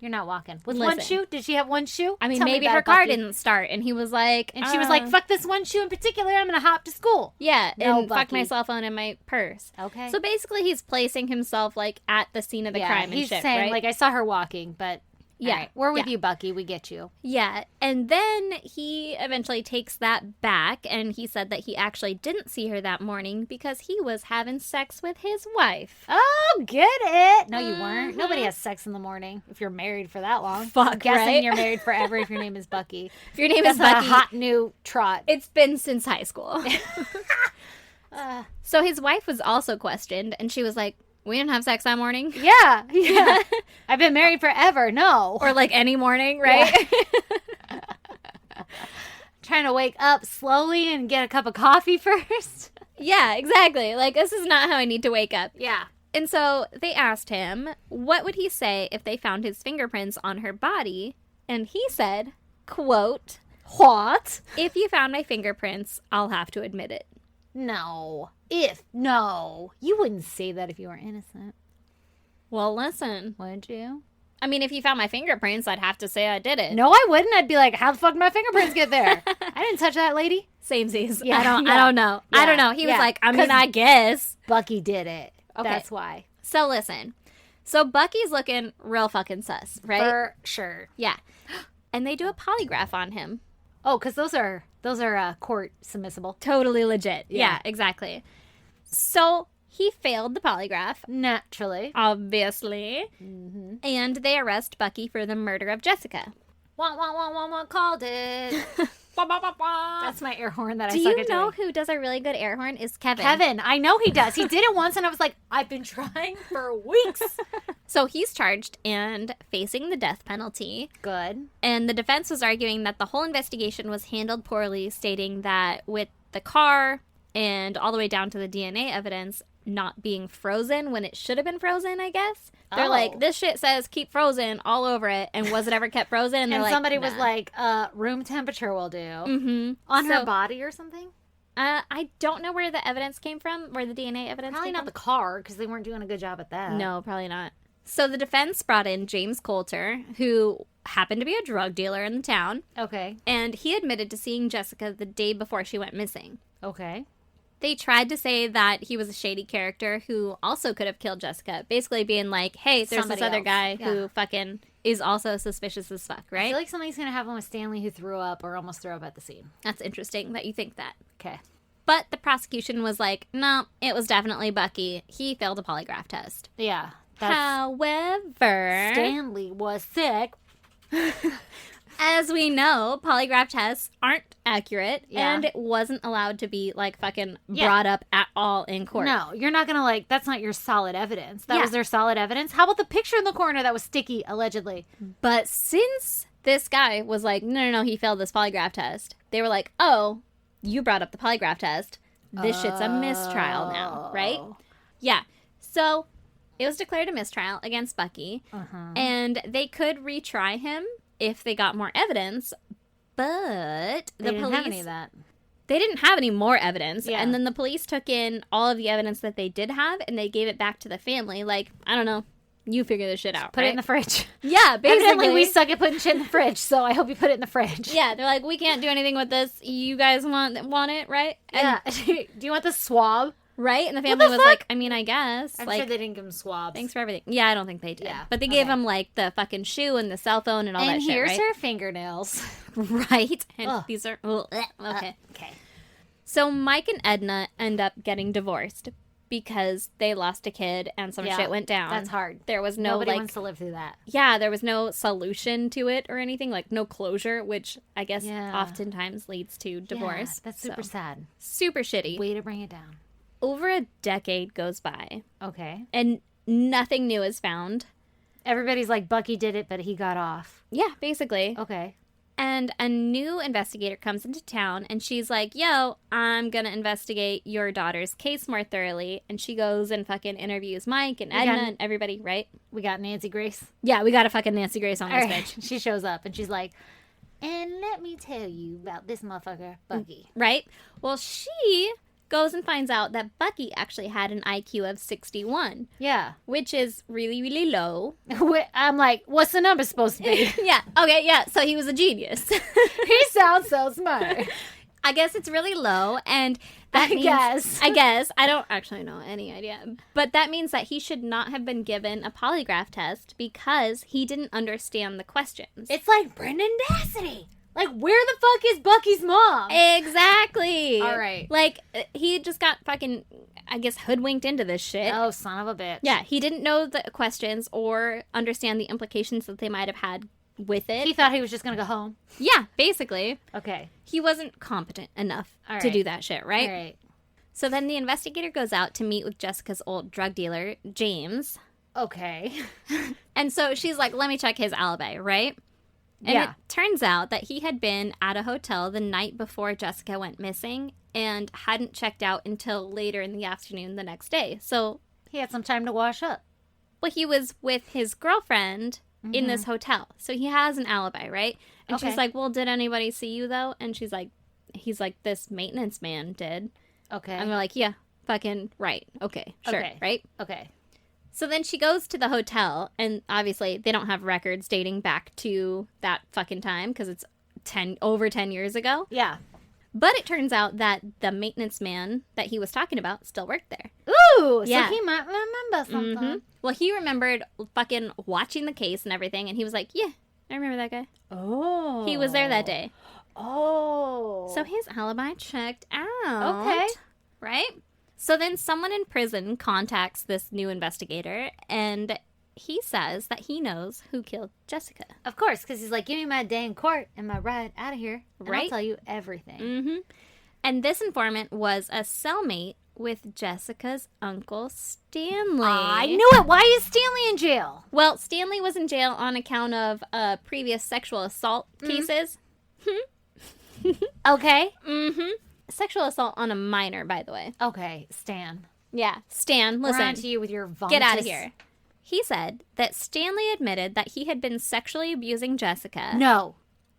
Speaker 1: You're not walking. With one
Speaker 2: Listen.
Speaker 1: shoe? Did she have one shoe?
Speaker 2: I mean,
Speaker 1: Tell me
Speaker 2: maybe
Speaker 1: about
Speaker 2: her
Speaker 1: it,
Speaker 2: car
Speaker 1: Bucky.
Speaker 2: didn't start, and he was like,
Speaker 1: And she was like, fuck this one shoe in particular. I'm going to hop to school.
Speaker 2: yeah,
Speaker 1: No,
Speaker 2: and fuck
Speaker 1: Bucky.
Speaker 2: my cell phone and my purse.
Speaker 1: Okay.
Speaker 2: So basically, he's placing himself like at the scene of the crime and
Speaker 1: he's
Speaker 2: shit,
Speaker 1: saying,
Speaker 2: right?
Speaker 1: like, I saw her walking, but
Speaker 2: Yeah,
Speaker 1: all right, we're with
Speaker 2: yeah.
Speaker 1: you, Bucky. We get you.
Speaker 2: Yeah, and then he eventually takes that back, and he said that he actually didn't see her that morning because he was having sex with his wife.
Speaker 1: Oh, get it. No, you weren't. Nobody has sex in the morning if you're married for that long.
Speaker 2: Fuck,
Speaker 1: I'm guessing
Speaker 2: right?
Speaker 1: you're married forever if your name is Bucky.
Speaker 2: If your name
Speaker 1: That's
Speaker 2: is
Speaker 1: not
Speaker 2: Bucky,
Speaker 1: a hot new trot.
Speaker 2: it's been since high school. So his wife was also questioned, and she was like, "We didn't have sex that morning."
Speaker 1: Yeah. I've been married forever. No.
Speaker 2: Or like any morning, right?
Speaker 1: Trying to wake up slowly and get a cup of coffee first.
Speaker 2: Yeah, exactly. Like, this is not how I need to wake up.
Speaker 1: Yeah.
Speaker 2: And so they asked him, what would he say if they found his fingerprints on her body? And he said, quote,
Speaker 1: What?
Speaker 2: "If you found my fingerprints, I'll have to admit it."
Speaker 1: No. No. You wouldn't say that if you were innocent,
Speaker 2: Well, listen.
Speaker 1: would you?
Speaker 2: I mean, if you found my fingerprints, I'd have to say I did it.
Speaker 1: No, I wouldn't. I'd be like, how the fuck did my fingerprints get there? I didn't touch that lady.
Speaker 2: Samesies.
Speaker 1: Yeah,
Speaker 2: I don't know.
Speaker 1: yeah,
Speaker 2: I don't know. He was
Speaker 1: yeah.
Speaker 2: like, I
Speaker 1: 'Cause-
Speaker 2: mean, I guess.
Speaker 1: Bucky did it.
Speaker 2: Okay.
Speaker 1: That's why.
Speaker 2: So listen. So Bucky's looking real fucking sus, right?
Speaker 1: For sure.
Speaker 2: Yeah. and they do a polygraph on him.
Speaker 1: Oh, because those are court submissible.
Speaker 2: Totally legit.
Speaker 1: Yeah.
Speaker 2: Yeah, exactly. So he failed the polygraph,
Speaker 1: Naturally.
Speaker 2: obviously,
Speaker 1: Mm-hmm.
Speaker 2: and they arrest Bucky for the murder of Jessica.
Speaker 1: Wah, called it. That's my air horn that I
Speaker 2: Do
Speaker 1: suck
Speaker 2: you
Speaker 1: at
Speaker 2: know
Speaker 1: doing.
Speaker 2: who does a really good air horn? Is Kevin.
Speaker 1: Kevin, I know he does. He did it once, and I was like, I've been trying for weeks.
Speaker 2: So he's charged and facing the death penalty.
Speaker 1: Good.
Speaker 2: And the defense was arguing that the whole investigation was handled poorly, stating that with the car and all the way down to the DNA evidence not being frozen when it should have been frozen, I guess. They're
Speaker 1: Oh.
Speaker 2: like, this shit says keep frozen all over it, and was it ever kept frozen? And, they're
Speaker 1: And
Speaker 2: like,
Speaker 1: somebody was
Speaker 2: nah.
Speaker 1: like, room temperature will do.
Speaker 2: Mm-hmm.
Speaker 1: On her
Speaker 2: So,
Speaker 1: body or something?
Speaker 2: I don't know where the evidence came from, where the DNA evidence
Speaker 1: Probably
Speaker 2: came
Speaker 1: not
Speaker 2: from.
Speaker 1: the car, because they weren't doing a good job at that.
Speaker 2: No, probably not. So the defense brought in James Coulter, who happened to be a drug dealer in the town,
Speaker 1: Okay.
Speaker 2: and he admitted to seeing Jessica the day before she went missing.
Speaker 1: Okay.
Speaker 2: They tried to say that he was a shady character who also could have killed Jessica, basically being like, hey, there's
Speaker 1: Somebody
Speaker 2: this other
Speaker 1: else.
Speaker 2: guy
Speaker 1: Yeah.
Speaker 2: who fucking is also suspicious as fuck,
Speaker 1: I
Speaker 2: right?
Speaker 1: feel like something's going to happen with Stanley who threw up or almost threw up at the scene.
Speaker 2: That's interesting that you think that.
Speaker 1: Okay.
Speaker 2: But the prosecution was like, no, it was definitely Bucky. He failed a polygraph test.
Speaker 1: Yeah.
Speaker 2: However,
Speaker 1: Stanley was sick.
Speaker 2: as we know, polygraph tests aren't accurate,
Speaker 1: Yeah.
Speaker 2: and it wasn't allowed to be, like, fucking
Speaker 1: Yeah.
Speaker 2: brought up at all in court.
Speaker 1: No, you're not going to that's not your solid evidence. That
Speaker 2: Yeah.
Speaker 1: was their solid evidence. How about the picture in the corner that was sticky, allegedly?
Speaker 2: But since this guy was like, no, he failed this polygraph test, they were like, oh, you brought up the polygraph test. This shit's a mistrial now, right? Yeah. So it was declared a mistrial against Bucky,
Speaker 1: Uh-huh.
Speaker 2: and they could retry him if they got more evidence, but
Speaker 1: They
Speaker 2: the
Speaker 1: didn't
Speaker 2: police
Speaker 1: have any of that.
Speaker 2: they didn't have any more evidence.
Speaker 1: Yeah.
Speaker 2: And then the police took in all of the evidence that they did have, and they gave it back to the family. Like, I don't know, you figure this shit out,
Speaker 1: Put
Speaker 2: right?
Speaker 1: it in the fridge.
Speaker 2: Yeah, basically.
Speaker 1: Evidently, we suck at putting shit in the fridge, so I hope you put it in the fridge.
Speaker 2: Yeah, they're like, we can't do anything with this. You guys want it, right? And,
Speaker 1: Yeah. Do you want the swab?
Speaker 2: right? And the family
Speaker 1: the
Speaker 2: was
Speaker 1: fuck?
Speaker 2: like, I mean, I guess.
Speaker 1: I'm
Speaker 2: like,
Speaker 1: sure they didn't give him swabs.
Speaker 2: thanks for everything. Yeah, I don't think they did.
Speaker 1: Yeah,
Speaker 2: But they gave
Speaker 1: okay.
Speaker 2: him, like, the fucking shoe and the cell phone and all
Speaker 1: and
Speaker 2: that shit,
Speaker 1: here's
Speaker 2: right?
Speaker 1: her fingernails.
Speaker 2: Right? And
Speaker 1: Ugh.
Speaker 2: these are... okay.
Speaker 1: Okay.
Speaker 2: So Mike and Edna end up getting divorced because they lost a kid and some
Speaker 1: Yeah,
Speaker 2: shit went down.
Speaker 1: That's hard.
Speaker 2: There was no,
Speaker 1: Nobody
Speaker 2: like...
Speaker 1: wants to live through that.
Speaker 2: Yeah, there was no solution to it or anything, like no closure, which I guess
Speaker 1: Yeah.
Speaker 2: oftentimes leads to divorce.
Speaker 1: Yeah, that's super
Speaker 2: So,
Speaker 1: sad.
Speaker 2: super shitty.
Speaker 1: Way to bring it down.
Speaker 2: Over a decade goes by
Speaker 1: Okay.
Speaker 2: and nothing new is found.
Speaker 1: Everybody's like, Bucky did it, but he got off.
Speaker 2: Yeah, basically.
Speaker 1: Okay.
Speaker 2: And a new investigator comes into town and she's like, yo, I'm going to investigate your daughter's case more thoroughly. And she goes and fucking interviews Mike and Edna and everybody, right?
Speaker 1: We got Nancy Grace.
Speaker 2: Yeah, we got a fucking Nancy Grace on
Speaker 1: All
Speaker 2: this
Speaker 1: right.
Speaker 2: bitch.
Speaker 1: She shows up and she's like, and let me tell you about this motherfucker, Bucky.
Speaker 2: Right? Well, she goes and finds out that Bucky actually had an IQ of 61,
Speaker 1: Yeah.
Speaker 2: which is really, really low.
Speaker 1: I'm like, what's the number supposed to be?
Speaker 2: Yeah, okay, yeah, so he was a genius.
Speaker 1: He sounds so smart.
Speaker 2: I guess it's really low, and that
Speaker 1: I
Speaker 2: means,
Speaker 1: guess.
Speaker 2: I guess. I don't actually know any idea. But that means that he should not have been given a polygraph test because he didn't understand the questions.
Speaker 1: It's like Brendan Dassity. Like, where the fuck is Bucky's mom?
Speaker 2: Exactly.
Speaker 1: All right.
Speaker 2: Like, he just got fucking, I guess, hoodwinked into this shit.
Speaker 1: Oh, son of a bitch.
Speaker 2: Yeah, he didn't know the questions or understand the implications that they might have had with it.
Speaker 1: He thought he was just going to go home.
Speaker 2: Yeah, basically.
Speaker 1: Okay.
Speaker 2: He wasn't competent enough
Speaker 1: All
Speaker 2: to
Speaker 1: right.
Speaker 2: do that shit, right?
Speaker 1: All right.
Speaker 2: So then the investigator goes out to meet with Jessica's old drug dealer, James.
Speaker 1: Okay.
Speaker 2: And so she's like, let me check his alibi, right? And
Speaker 1: Yeah.
Speaker 2: it turns out that he had been at a hotel the night before Jessica went missing and hadn't checked out until later in the afternoon the next day. So,
Speaker 1: He had some time to wash up.
Speaker 2: well, he was with his girlfriend in this hotel. So he has an alibi, right? And
Speaker 1: Okay.
Speaker 2: she's like, well, did anybody see you though? And he's like, this maintenance man did.
Speaker 1: Okay.
Speaker 2: And we're like, yeah, fucking right. Okay, sure,
Speaker 1: Okay.
Speaker 2: right?
Speaker 1: Okay.
Speaker 2: So then she goes to the hotel, and obviously they don't have records dating back to that fucking time because it's over 10 years ago.
Speaker 1: Yeah.
Speaker 2: But it turns out that the maintenance man that he was talking about still worked there.
Speaker 1: Ooh,
Speaker 2: Yeah.
Speaker 1: so he might remember something.
Speaker 2: Mhm. Well, he remembered fucking watching the case and everything, and he was like, yeah, I remember that guy.
Speaker 1: Oh.
Speaker 2: He was there that day.
Speaker 1: Oh.
Speaker 2: So his alibi checked out.
Speaker 1: Okay.
Speaker 2: Right? So then someone in prison contacts this new investigator, and he says that he knows who killed Jessica.
Speaker 1: Of course, because he's like, give me my day in court and my ride out of here. And I'll
Speaker 2: Right.
Speaker 1: tell you everything.
Speaker 2: Mm-hmm. And this informant was a cellmate with Jessica's uncle Stanley.
Speaker 1: I knew it. Why is Stanley in jail?
Speaker 2: Well, Stanley was in jail on account of previous sexual assault cases.
Speaker 1: Okay.
Speaker 2: Mm-hmm. Sexual assault on a minor, by the way.
Speaker 1: Okay, Stan.
Speaker 2: Yeah. Stan,
Speaker 1: We're on
Speaker 2: listen.
Speaker 1: to you with your vomitous...
Speaker 2: Get out of here. He said that Stanley admitted that he had been sexually abusing Jessica
Speaker 1: No.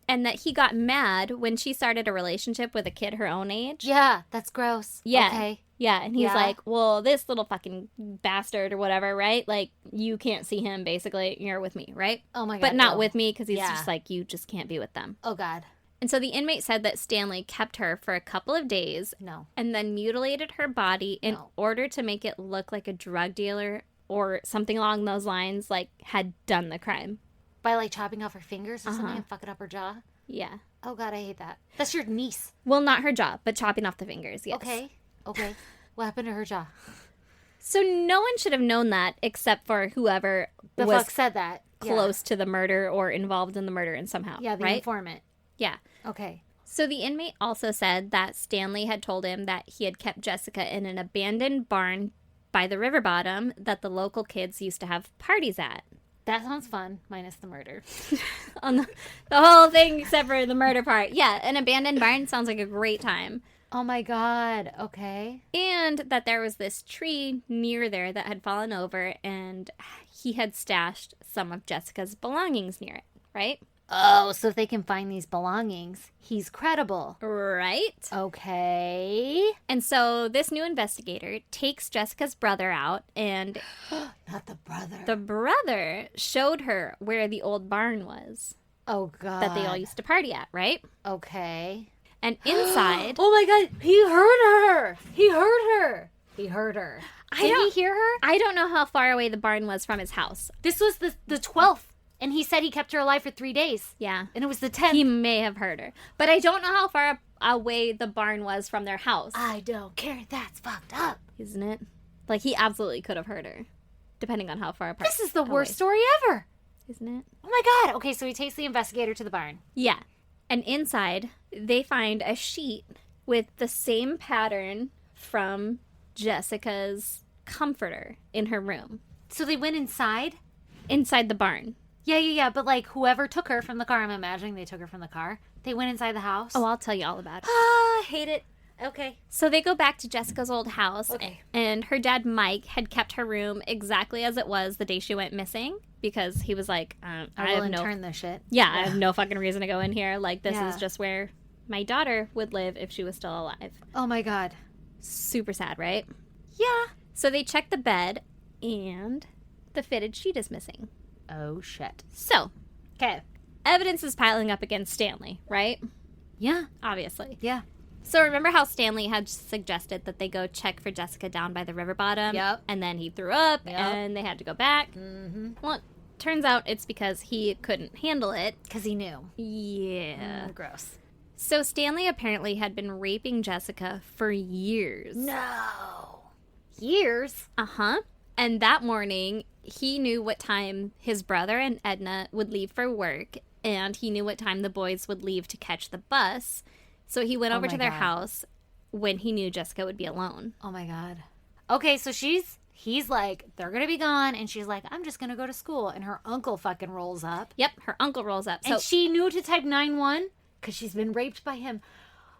Speaker 2: and that he got mad when she started a relationship with a kid her own age.
Speaker 1: Yeah, that's gross.
Speaker 2: Yeah.
Speaker 1: Okay.
Speaker 2: Yeah, and he's
Speaker 1: Yeah.
Speaker 2: like, well, this little fucking bastard or whatever, right? Like, you can't see him, basically. You're with me, right?
Speaker 1: Oh my God.
Speaker 2: But not
Speaker 1: no.
Speaker 2: with me because he's
Speaker 1: Yeah.
Speaker 2: just like, you just can't be with them.
Speaker 1: Oh God.
Speaker 2: And so the inmate said that Stanley kept her for a couple of days
Speaker 1: No.
Speaker 2: and then mutilated her body in
Speaker 1: No.
Speaker 2: order to make it look like a drug dealer or something along those lines, like, had done the crime.
Speaker 1: By like chopping off her fingers or
Speaker 2: Uh-huh.
Speaker 1: something and fucking up her jaw?
Speaker 2: Yeah.
Speaker 1: Oh God, I hate that. That's your niece.
Speaker 2: Well, not her jaw, but chopping off the fingers, yes.
Speaker 1: Okay. Okay. What happened to her jaw?
Speaker 2: So no one should have known that except for whoever
Speaker 1: The
Speaker 2: was
Speaker 1: fuck said that.
Speaker 2: close to the murder or involved in the murder in somehow.
Speaker 1: Yeah, the
Speaker 2: right?
Speaker 1: informant.
Speaker 2: Yeah.
Speaker 1: Okay.
Speaker 2: So the inmate also said that Stanley had told him that he had kept Jessica in an abandoned barn by the river bottom that the local kids used to have parties at.
Speaker 1: That sounds fun, minus the murder.
Speaker 2: On the whole thing except for the murder part. Yeah, an abandoned barn sounds like a great time.
Speaker 1: Oh my God. Okay.
Speaker 2: And that there was this tree near there that had fallen over and he had stashed some of Jessica's belongings near it, right?
Speaker 1: Oh, so if they can find these belongings, he's credible.
Speaker 2: Right.
Speaker 1: Okay.
Speaker 2: And so this new investigator takes Jessica's brother out, and
Speaker 1: Not the brother.
Speaker 2: the brother showed her where the old barn was
Speaker 1: Oh God.
Speaker 2: that they all used to party at, right?
Speaker 1: Okay.
Speaker 2: And inside,
Speaker 1: Oh my God. He heard her. He heard her. He heard her.
Speaker 2: I
Speaker 1: Did he
Speaker 2: don't-
Speaker 1: hear her?
Speaker 2: I don't know how far away the barn was from his house.
Speaker 1: This was the 12th. And he said he kept her alive for 3 days.
Speaker 2: Yeah.
Speaker 1: And it was the 10th.
Speaker 2: He may have heard her. But I don't know how far away the barn was from their house.
Speaker 1: I don't care. That's fucked up.
Speaker 2: Isn't it? Like, he absolutely could have heard her. Depending on how far apart.
Speaker 1: This is the
Speaker 2: away.
Speaker 1: worst story ever.
Speaker 2: Isn't it?
Speaker 1: Oh my God. Okay, so he takes the investigator to the barn.
Speaker 2: Yeah. And inside, they find a sheet with the same pattern from Jessica's comforter in her room.
Speaker 1: So they went inside?
Speaker 2: Inside the barn.
Speaker 1: Yeah. But like whoever took her from the car, I'm imagining they took her from the car. They went inside the house.
Speaker 2: Oh, I'll tell you all about it.
Speaker 1: I hate it. Okay.
Speaker 2: So they go back to Jessica's old house,
Speaker 1: Okay.
Speaker 2: and her dad, Mike, had kept her room exactly as it was the day she went missing because he was like, I
Speaker 1: I
Speaker 2: have
Speaker 1: will
Speaker 2: no,
Speaker 1: turn this shit.
Speaker 2: yeah, I have no fucking reason to go in here. Like, this
Speaker 1: Yeah.
Speaker 2: is just where my daughter would live if she was still alive.
Speaker 1: Oh my God.
Speaker 2: Super sad, right?
Speaker 1: Yeah.
Speaker 2: So they check the bed, and the fitted sheet is missing.
Speaker 1: Oh shit.
Speaker 2: So,
Speaker 1: Okay.
Speaker 2: evidence is piling up against Stanley, right?
Speaker 1: Yeah.
Speaker 2: Obviously.
Speaker 1: Yeah.
Speaker 2: So remember how Stanley had suggested that they go check for Jessica down by the river bottom?
Speaker 1: Yep.
Speaker 2: And then he threw up,
Speaker 1: Yep.
Speaker 2: and they had to go back?
Speaker 1: Mm-hmm.
Speaker 2: Well, it turns out it's because he couldn't handle it.
Speaker 1: Because he knew.
Speaker 2: Yeah.
Speaker 1: Gross.
Speaker 2: So Stanley apparently had been raping Jessica for years.
Speaker 1: No. Years?
Speaker 2: Uh-huh. And that morning, he knew what time his brother and Edna would leave for work, and he knew what time the boys would leave to catch the bus. So he went
Speaker 1: Oh
Speaker 2: over
Speaker 1: my
Speaker 2: to their
Speaker 1: God.
Speaker 2: house when he knew Jessica would be alone.
Speaker 1: Oh my God. Okay, so he's like, they're gonna be gone, and she's like, I'm just gonna go to school, and her uncle fucking rolls up.
Speaker 2: Yep, her uncle rolls up. So
Speaker 1: And she knew to type 911 because she's been raped by him.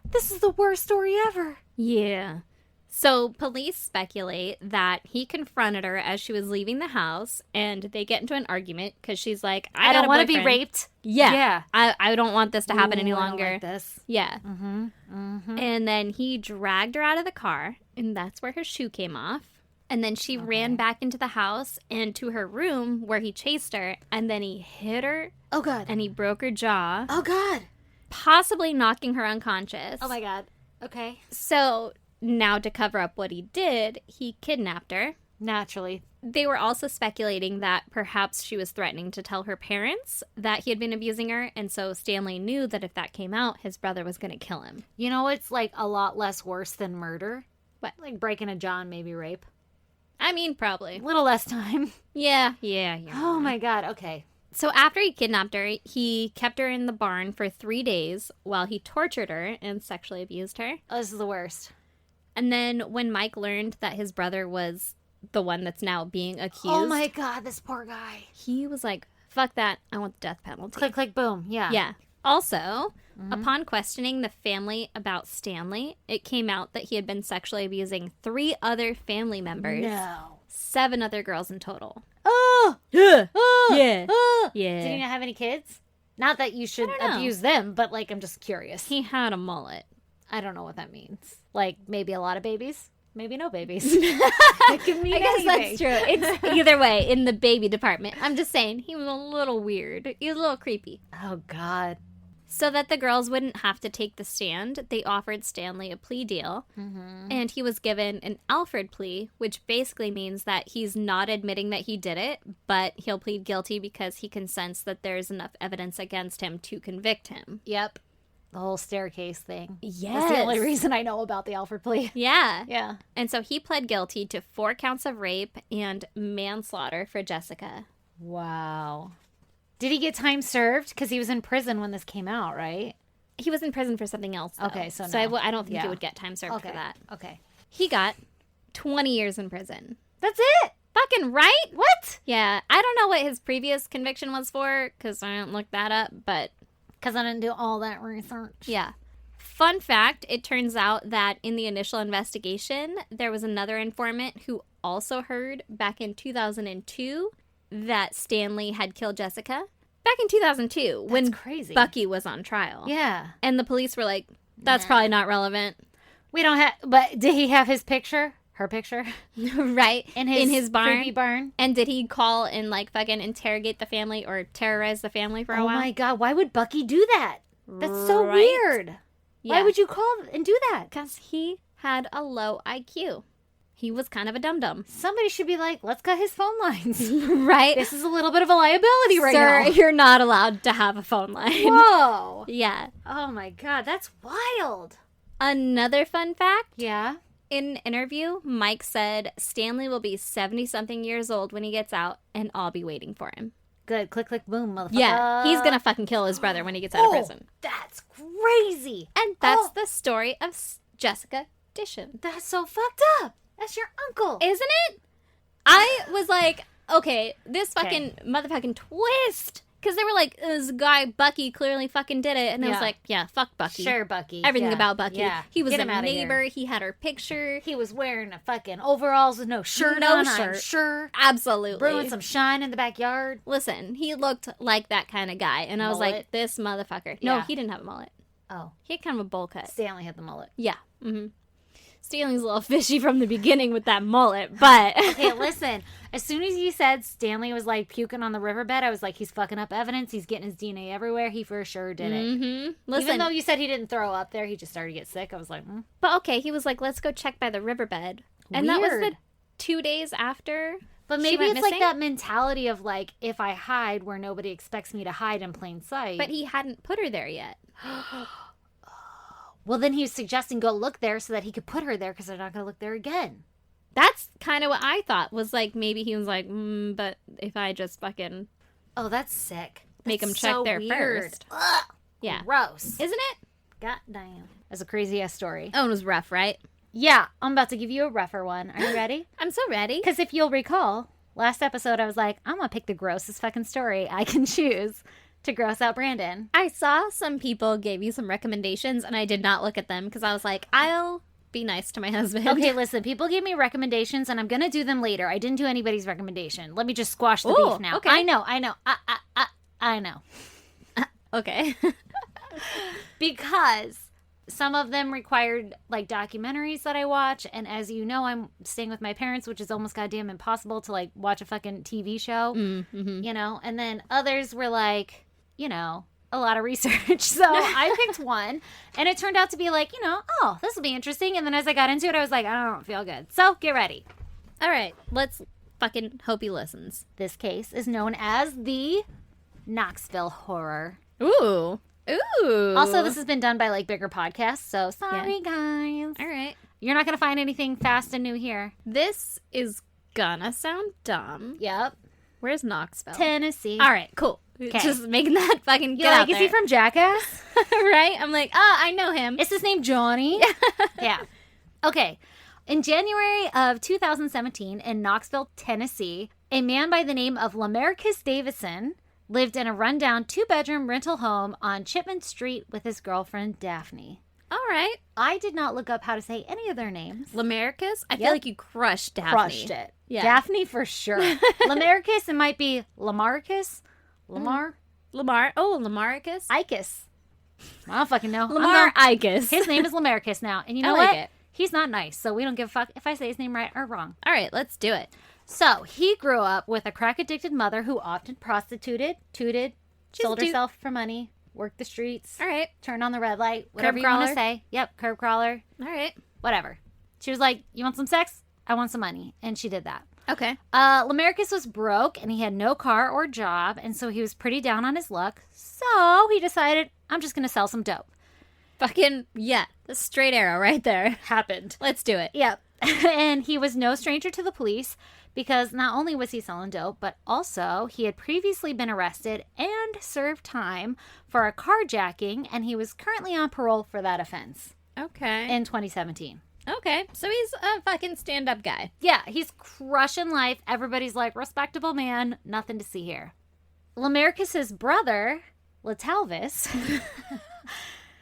Speaker 1: This is the worst story ever.
Speaker 2: yeah. So police speculate that he confronted her as she was leaving the house, and they get into an argument because she's like,
Speaker 1: I
Speaker 2: got
Speaker 1: don't
Speaker 2: a
Speaker 1: want to be
Speaker 2: boyfriend.
Speaker 1: raped.
Speaker 2: Yeah.
Speaker 1: Yeah.
Speaker 2: I don't want this to happen any
Speaker 1: Ooh, I don't
Speaker 2: longer.
Speaker 1: like this.
Speaker 2: Yeah.
Speaker 1: Mm-hmm. Mm-hmm.
Speaker 2: And then he dragged her out of the car, and that's where her shoe came off. And then she ran back into the house and to her room where he chased her, and then he hit her
Speaker 1: Oh God.
Speaker 2: and he broke her jaw,
Speaker 1: Oh God.
Speaker 2: possibly knocking her unconscious.
Speaker 1: Oh my God. Okay.
Speaker 2: So now to cover up what he did, he kidnapped her
Speaker 1: Naturally.
Speaker 2: They were also speculating that perhaps she was threatening to tell her parents that he had been abusing her, and so Stanley knew that if that came out, his brother was going to kill him.
Speaker 1: You know what's like a lot less worse than murder?
Speaker 2: What?
Speaker 1: Like breaking a jaw and maybe rape.
Speaker 2: I mean, probably.
Speaker 1: A little less time.
Speaker 2: Yeah.
Speaker 1: Oh my god, okay.
Speaker 2: So after he kidnapped her, he kept her in the barn for 3 days while he tortured her and sexually abused her.
Speaker 1: Oh, this is the worst.
Speaker 2: And then when Mike learned that his brother was the one that's now being accused,
Speaker 1: Oh my god, this poor guy.
Speaker 2: he was like, fuck that, I want the death penalty.
Speaker 1: Click, click, boom. Yeah.
Speaker 2: Yeah. Also, upon questioning the family about Stanley, it came out that he had been sexually abusing 3 other family members.
Speaker 1: No.
Speaker 2: 7 other girls in total.
Speaker 1: Oh!
Speaker 2: Yeah.
Speaker 1: Oh!
Speaker 2: Yeah.
Speaker 1: Oh!
Speaker 2: Yeah.
Speaker 1: Did he not have any kids? Not that you should
Speaker 2: don't know.
Speaker 1: abuse them, but like, I'm just curious.
Speaker 2: He had a mullet.
Speaker 1: I don't know what that means. Like, maybe a lot of babies? Maybe no babies. It could mean
Speaker 2: I guess
Speaker 1: anything.
Speaker 2: that's true. It's either way in the baby department. I'm just saying, he was a little weird. He was a little creepy.
Speaker 1: Oh, God.
Speaker 2: So that the girls wouldn't have to take the stand, they offered Stanley a plea deal, and he was given an Alfred plea, which basically means that he's not admitting that he did it, but he'll plead guilty because he consents that there's enough evidence against him to convict him.
Speaker 1: Yep. The whole staircase thing.
Speaker 2: Yes.
Speaker 1: That's the only reason I know about the Alfred plea.
Speaker 2: Yeah.
Speaker 1: Yeah.
Speaker 2: And so he pled guilty to 4 counts of rape and manslaughter for Jessica.
Speaker 1: Wow. Did he get time served? Because he was in prison when this came out, right?
Speaker 2: He was in prison for something else, though.
Speaker 1: Okay, so
Speaker 2: I
Speaker 1: no.
Speaker 2: I don't think
Speaker 1: Yeah.
Speaker 2: he would get time served
Speaker 1: Okay.
Speaker 2: for that.
Speaker 1: Okay.
Speaker 2: He got 20 years in prison.
Speaker 1: That's it?
Speaker 2: Fucking right?
Speaker 1: What?
Speaker 2: Yeah, I don't know what his previous conviction was for, because I didn't look that up, but
Speaker 1: Because I didn't do all that research.
Speaker 2: yeah. Fun fact, it turns out that in the initial investigation, there was another informant who also heard back in 2002 that Stanley had killed Jessica. Back in 2002,
Speaker 1: That's
Speaker 2: when
Speaker 1: crazy.
Speaker 2: Bucky was on trial.
Speaker 1: Yeah.
Speaker 2: And the police were like, that's probably not relevant.
Speaker 1: We don't have, but did he have his picture? Her picture?
Speaker 2: Right?
Speaker 1: In his
Speaker 2: barn.
Speaker 1: creepy barn?
Speaker 2: And did he call and like fucking interrogate the family or terrorize the family for a
Speaker 1: Oh
Speaker 2: while?
Speaker 1: my god, why would Bucky do that? That's so
Speaker 2: Right?
Speaker 1: weird. Why
Speaker 2: Yeah.
Speaker 1: would you call and do that?
Speaker 2: Because he had a low IQ. He was kind of a dum-dum.
Speaker 1: Somebody should be like, let's cut his phone lines.
Speaker 2: Right?
Speaker 1: This is a little bit of a liability right
Speaker 2: Sir,
Speaker 1: now.
Speaker 2: you're not allowed to have a phone line.
Speaker 1: Whoa.
Speaker 2: Yeah.
Speaker 1: Oh my god, that's wild.
Speaker 2: Another fun fact,
Speaker 1: Yeah.
Speaker 2: in an interview, Mike said Stanley will be 70-something years old when he gets out, and I'll be waiting for him.
Speaker 1: Good. Click, click, boom, motherfucker.
Speaker 2: Yeah, he's gonna fucking kill his brother when he gets out of prison.
Speaker 1: That's crazy.
Speaker 2: And that's
Speaker 1: Oh.
Speaker 2: the story of Jessica Dishon.
Speaker 1: That's so fucked up. That's your uncle.
Speaker 2: Isn't it? I was like, okay, this
Speaker 1: Okay.
Speaker 2: fucking motherfucking twist. Because they were like, this guy, Bucky, clearly fucking did it. And I was
Speaker 1: Yeah.
Speaker 2: like, yeah, fuck Bucky.
Speaker 1: Sure, Bucky.
Speaker 2: Everything
Speaker 1: Yeah.
Speaker 2: about Bucky.
Speaker 1: Yeah.
Speaker 2: He was
Speaker 1: Get
Speaker 2: a
Speaker 1: him outta here.
Speaker 2: neighbor. He had her picture.
Speaker 1: He was wearing a fucking overalls with no shirt
Speaker 2: No
Speaker 1: on, I'm
Speaker 2: shirt.
Speaker 1: sure.
Speaker 2: Absolutely.
Speaker 1: Brewing some shine in the backyard.
Speaker 2: Listen, he looked like that kind of guy. And I was like,
Speaker 1: Mullet?
Speaker 2: this motherfucker. No,
Speaker 1: Yeah.
Speaker 2: he didn't have a mullet.
Speaker 1: Oh,
Speaker 2: He had kind of a bowl cut.
Speaker 1: Stanley had the mullet.
Speaker 2: Yeah. Mm-hmm. Stanley's a little fishy from the beginning with that mullet, but...
Speaker 1: Okay, listen. As soon as you said Stanley was like puking on the riverbed, I was like, he's fucking up evidence. He's getting his DNA everywhere. He for sure did it.
Speaker 2: Mm-hmm. Listen,
Speaker 1: Even though you said he didn't throw up there, he just started to get sick. I was like,
Speaker 2: but okay, he was like, let's go check by the riverbed. And that was the
Speaker 1: Weird.
Speaker 2: 2 days after
Speaker 1: But
Speaker 2: she
Speaker 1: maybe
Speaker 2: went
Speaker 1: it's like
Speaker 2: missing?
Speaker 1: that mentality of like, if I hide where nobody expects me to hide in plain sight.
Speaker 2: But he hadn't put her there yet.
Speaker 1: Well, then he was suggesting go look there so that he could put her there because they're not going to look there again.
Speaker 2: That's kind of what I thought, was like, maybe he was like, but if I just fucking
Speaker 1: Oh, that's sick.
Speaker 2: make him
Speaker 1: That's
Speaker 2: check
Speaker 1: so
Speaker 2: there
Speaker 1: weird.
Speaker 2: first.
Speaker 1: Ugh,
Speaker 2: Yeah.
Speaker 1: gross.
Speaker 2: Isn't it?
Speaker 1: God damn. That's a crazy ass story.
Speaker 2: Oh, it was rough, right?
Speaker 1: Yeah, I'm about to give you a rougher one. Are you ready?
Speaker 2: I'm so ready.
Speaker 1: Because if you'll recall, last episode I was like, I'm going to pick the grossest fucking story I can choose to gross out Brandon.
Speaker 2: I saw some people gave you some recommendations, and I did not look at them because I was like, I'll be nice to my husband.
Speaker 1: Okay, listen, people gave me recommendations and I'm going to do them later. I didn't do anybody's recommendation. Let me just squash the
Speaker 2: Ooh,
Speaker 1: beef now.
Speaker 2: okay.
Speaker 1: I know. I know.
Speaker 2: Okay.
Speaker 1: Because some of them required like documentaries that I watch, and as you know, I'm staying with my parents, which is almost goddamn impossible to like watch a fucking TV show,
Speaker 2: Mm-hmm.
Speaker 1: you know. And then others were like, you know, a lot of research. So I picked one, and it turned out to be like, you know, oh, this will be interesting. And then as I got into it, I was like, I don't feel good. So get ready.
Speaker 2: All right, let's fucking hope he listens.
Speaker 1: This case is known as the Knoxville Horror.
Speaker 2: Ooh.
Speaker 1: Also, this has been done by like bigger podcasts, so sorry, guys.
Speaker 2: All right.
Speaker 1: You're not going to find anything fast and new here.
Speaker 2: This is gonna sound dumb.
Speaker 1: Yep.
Speaker 2: Where's Knoxville?
Speaker 1: Tennessee.
Speaker 2: All right, cool.
Speaker 1: 'Kay.
Speaker 2: Just making that fucking
Speaker 1: You're
Speaker 2: get out
Speaker 1: like, is he
Speaker 2: there.
Speaker 1: from Jackass?
Speaker 2: Right? I'm like, oh, I know him.
Speaker 1: Is his name Johnny? Yeah. Okay. In January of 2017, in Knoxville, Tennessee, a man by the name of Lamarcus Davison lived in a rundown 2-bedroom rental home on Chipman Street with his girlfriend, Daphne.
Speaker 2: All right.
Speaker 1: I did not look up how to say any of their names.
Speaker 2: Lamarcus? I feel
Speaker 1: Yep.
Speaker 2: like you crushed Daphne.
Speaker 1: Crushed it.
Speaker 2: Yeah.
Speaker 1: Daphne for sure. Lamarcus, it might be Lamarcus. Lamar?
Speaker 2: Lamar. Oh, Lamarcus.
Speaker 1: Icus. I don't fucking know.
Speaker 2: Lamar Icus.
Speaker 1: His name is Lamarcus now. And you know
Speaker 2: I like
Speaker 1: what?
Speaker 2: it.
Speaker 1: He's not nice, so we don't give a fuck if I say his name right or wrong.
Speaker 2: All right, let's do it.
Speaker 1: So, he grew up with a crack-addicted mother who often prostituted, tooted,
Speaker 2: She's
Speaker 1: sold
Speaker 2: a toot.
Speaker 1: herself for money, worked the streets,
Speaker 2: All right.
Speaker 1: turned on the red light, whatever
Speaker 2: Curb
Speaker 1: you want
Speaker 2: crawler.
Speaker 1: to say. Yep, curb crawler,
Speaker 2: All right.
Speaker 1: whatever. She was like, you want some sex? I want some money. And she did that.
Speaker 2: Okay.
Speaker 1: Lamarcus was broke and he had no car or job, and so he was pretty down on his luck. So he decided, I'm just going to sell some dope.
Speaker 2: Fucking, yeah. The straight arrow right there.
Speaker 1: Happened.
Speaker 2: Let's do it.
Speaker 1: Yep. And he was no stranger to the police because not only was he selling dope, but also he had previously been arrested and served time for a carjacking, and he was currently on parole for that offense
Speaker 2: Okay.
Speaker 1: in 2017.
Speaker 2: Okay. So he's a fucking stand-up guy.
Speaker 1: Yeah, he's crushing life. Everybody's like, respectable man, nothing to see here. Lamarcus's brother, Latalvis,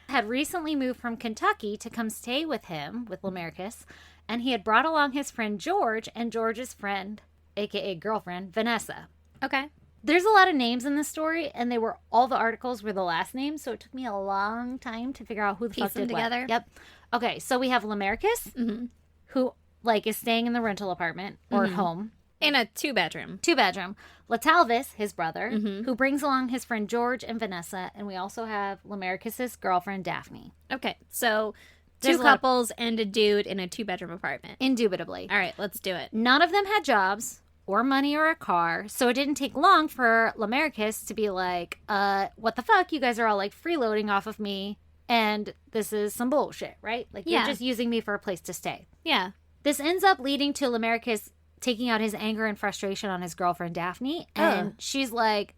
Speaker 1: had recently moved from Kentucky to come stay with him, with Lamarcus, and he had brought along his friend George and George's friend, aka girlfriend, Vanessa.
Speaker 2: Okay.
Speaker 1: There's a lot of names in this story, and all the articles were the last names, so it took me a long time to figure out who the
Speaker 2: Piece
Speaker 1: fuck
Speaker 2: them
Speaker 1: did what.
Speaker 2: together.
Speaker 1: Yep. Okay, so we have Lamarcus,
Speaker 2: Mm-hmm.
Speaker 1: who like is staying in the rental apartment or home.
Speaker 2: In a 2-bedroom.
Speaker 1: 2-bedroom. Latalvis, his brother,
Speaker 2: Mhm.
Speaker 1: who brings along his friend George and Vanessa, and we also have Lamarcus's girlfriend Daphne.
Speaker 2: Okay. So
Speaker 1: There's
Speaker 2: two
Speaker 1: a lot-
Speaker 2: couples and a dude in a 2-bedroom apartment.
Speaker 1: Indubitably.
Speaker 2: All right, let's do it.
Speaker 1: None of them had jobs or money or a car, so it didn't take long for Lamarcus to be like, what the fuck? You guys are all like freeloading off of me, and this is some bullshit, right? Like,
Speaker 2: Yeah.
Speaker 1: you're just using me for a place to stay.
Speaker 2: Yeah.
Speaker 1: This ends up leading to Lamarcus taking out his anger and frustration on his girlfriend Daphne, and she's like,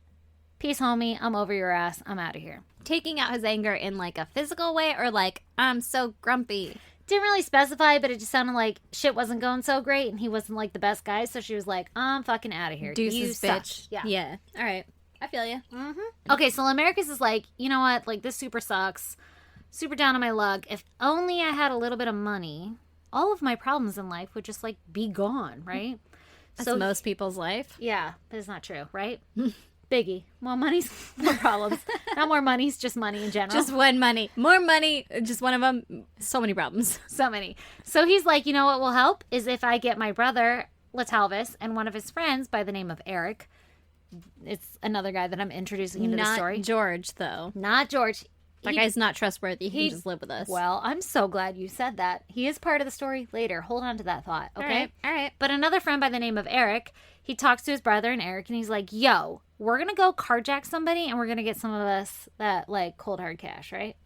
Speaker 1: peace, homie, I'm over your ass, I'm out of here.
Speaker 2: Taking out his anger in like a physical way or like, I'm so grumpy.
Speaker 1: Didn't really specify, but it just sounded like shit wasn't going so great, and he wasn't like the best guy, so she was like, I'm fucking out of here.
Speaker 2: Deuces,
Speaker 1: You suck.
Speaker 2: bitch.
Speaker 1: Yeah.
Speaker 2: Yeah. All right. I feel you.
Speaker 1: Okay, so Lamarcus is like, you know what? Like, this super sucks. Super down on my luck. If only I had a little bit of money, all of my problems in life would just, like, be gone, right?
Speaker 2: That's most people's life.
Speaker 1: Yeah, but it's not true, right? Biggie. More money's more problems. Not more money's just money in general.
Speaker 2: Just one money. More money. Just one of them. So many problems.
Speaker 1: So many. So he's like, you know what will help is if I get my brother, Latalvis, and one of his friends by the name of Eric. It's another guy that I'm introducing into the
Speaker 2: Not
Speaker 1: story.
Speaker 2: George, though.
Speaker 1: Not George.
Speaker 2: That
Speaker 1: He-
Speaker 2: guy's not trustworthy. He
Speaker 1: he-
Speaker 2: can just live with us.
Speaker 1: Well, I'm so glad you said that. He is part of the story later. Hold on to that thought, okay?
Speaker 2: All right. All right.
Speaker 1: But another friend by the name of Eric, he talks to his brother and Eric, and he's like, yo, we're going to go carjack somebody, and we're going to get some of us that, like, cold hard cash, right?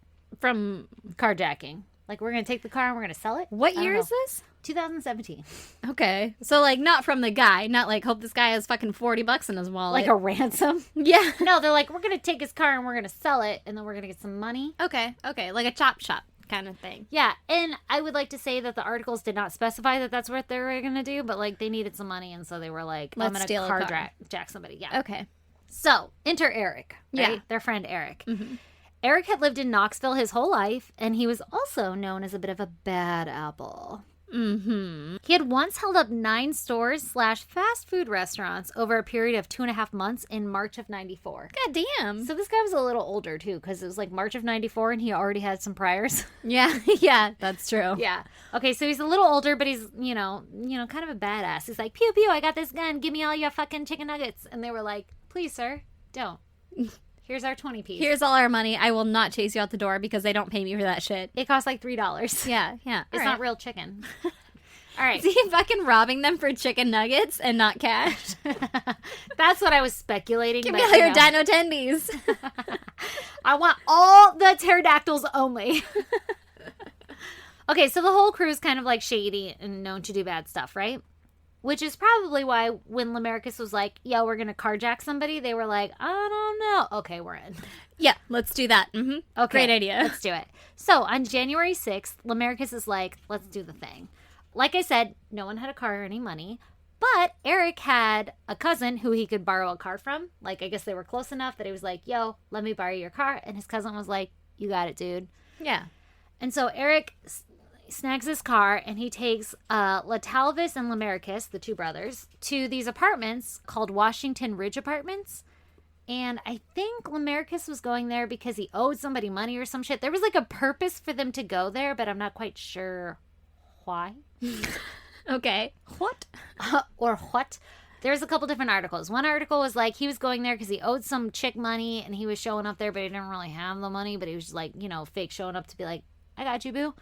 Speaker 2: From
Speaker 1: Carjacking. Like, we're going to take the car and we're going to sell it.
Speaker 2: what
Speaker 1: I don't
Speaker 2: year
Speaker 1: know.
Speaker 2: is this?
Speaker 1: 2017.
Speaker 2: Okay. So, like, not from the guy. Not like, hope this guy has fucking $40 in his wallet.
Speaker 1: Like a ransom.
Speaker 2: yeah.
Speaker 1: No, they're like, we're going to take his car and we're going to sell it, and then we're going to get some money.
Speaker 2: Okay. Okay. Like a chop shop kind of thing.
Speaker 1: Yeah, and I would like to say that the articles did not specify that that's what they were going to do, but, like, they needed some money, and so they were like,
Speaker 2: Let's
Speaker 1: I'm going
Speaker 2: steal
Speaker 1: to
Speaker 2: a car.
Speaker 1: carjack somebody. Yeah.
Speaker 2: Okay.
Speaker 1: So, enter Eric, right?
Speaker 2: Yeah.
Speaker 1: Their friend Eric.
Speaker 2: Mhm.
Speaker 1: Eric had lived in Knoxville his whole life, and he was also known as a bit of a bad apple.
Speaker 2: Mm-hmm.
Speaker 1: He had once held up 9 stores/fast food restaurants over a period of 2.5 months in March of 94.
Speaker 2: God damn.
Speaker 1: So this guy was a little older, too, because it was like March of 94, and he already had some priors.
Speaker 2: Yeah. yeah. That's true.
Speaker 1: Yeah. Okay, so he's a little older, but he's, you know, kind of a badass. He's like, pew, pew, I got this gun. Give me all your fucking chicken nuggets. And they were like, please, sir, don't. Here's our 20 piece.
Speaker 2: Here's all our money. I will not chase you out the door because they don't pay me for that shit.
Speaker 1: It costs like $3.
Speaker 2: Yeah. Yeah.
Speaker 1: It's not real chicken. All right.
Speaker 2: Is he fucking robbing them for chicken nuggets and not cash?
Speaker 1: That's what I was speculating.
Speaker 2: Give
Speaker 1: but,
Speaker 2: me all your dino tendies.
Speaker 1: I want all the pterodactyls only. Okay, so the whole crew is kind of like shady and known to do bad stuff, right? Which is probably why when Lamarcus was like, yo, we're going to carjack somebody, they were like, I don't know. Okay, we're in.
Speaker 2: Yeah, let's do that. Mm-hmm.
Speaker 1: Okay,
Speaker 2: Great idea.
Speaker 1: Let's do it. So on January 6th, Lamarcus is like, let's do the thing. Like I said, no one had a car or any money, but Eric had a cousin who he could borrow a car from. Like, I guess they were close enough that he was like, yo, let me borrow your car. And his cousin was like, you got it, dude.
Speaker 2: Yeah.
Speaker 1: And so Eric snags his car and he takes Latalvis and Lamarcus, the two brothers, to these apartments called Washington Ridge Apartments. And I think Lamarcus was going there because he owed somebody money or some shit. There was like a purpose for them to go there, but I'm not quite sure why.
Speaker 2: Okay. What?
Speaker 1: Or what. There's a couple different articles. One article was like he was going there because he owed some chick money and he was showing up there, but he didn't really have the money, but he was just like, you know, fake showing up to be like, I got you, boo.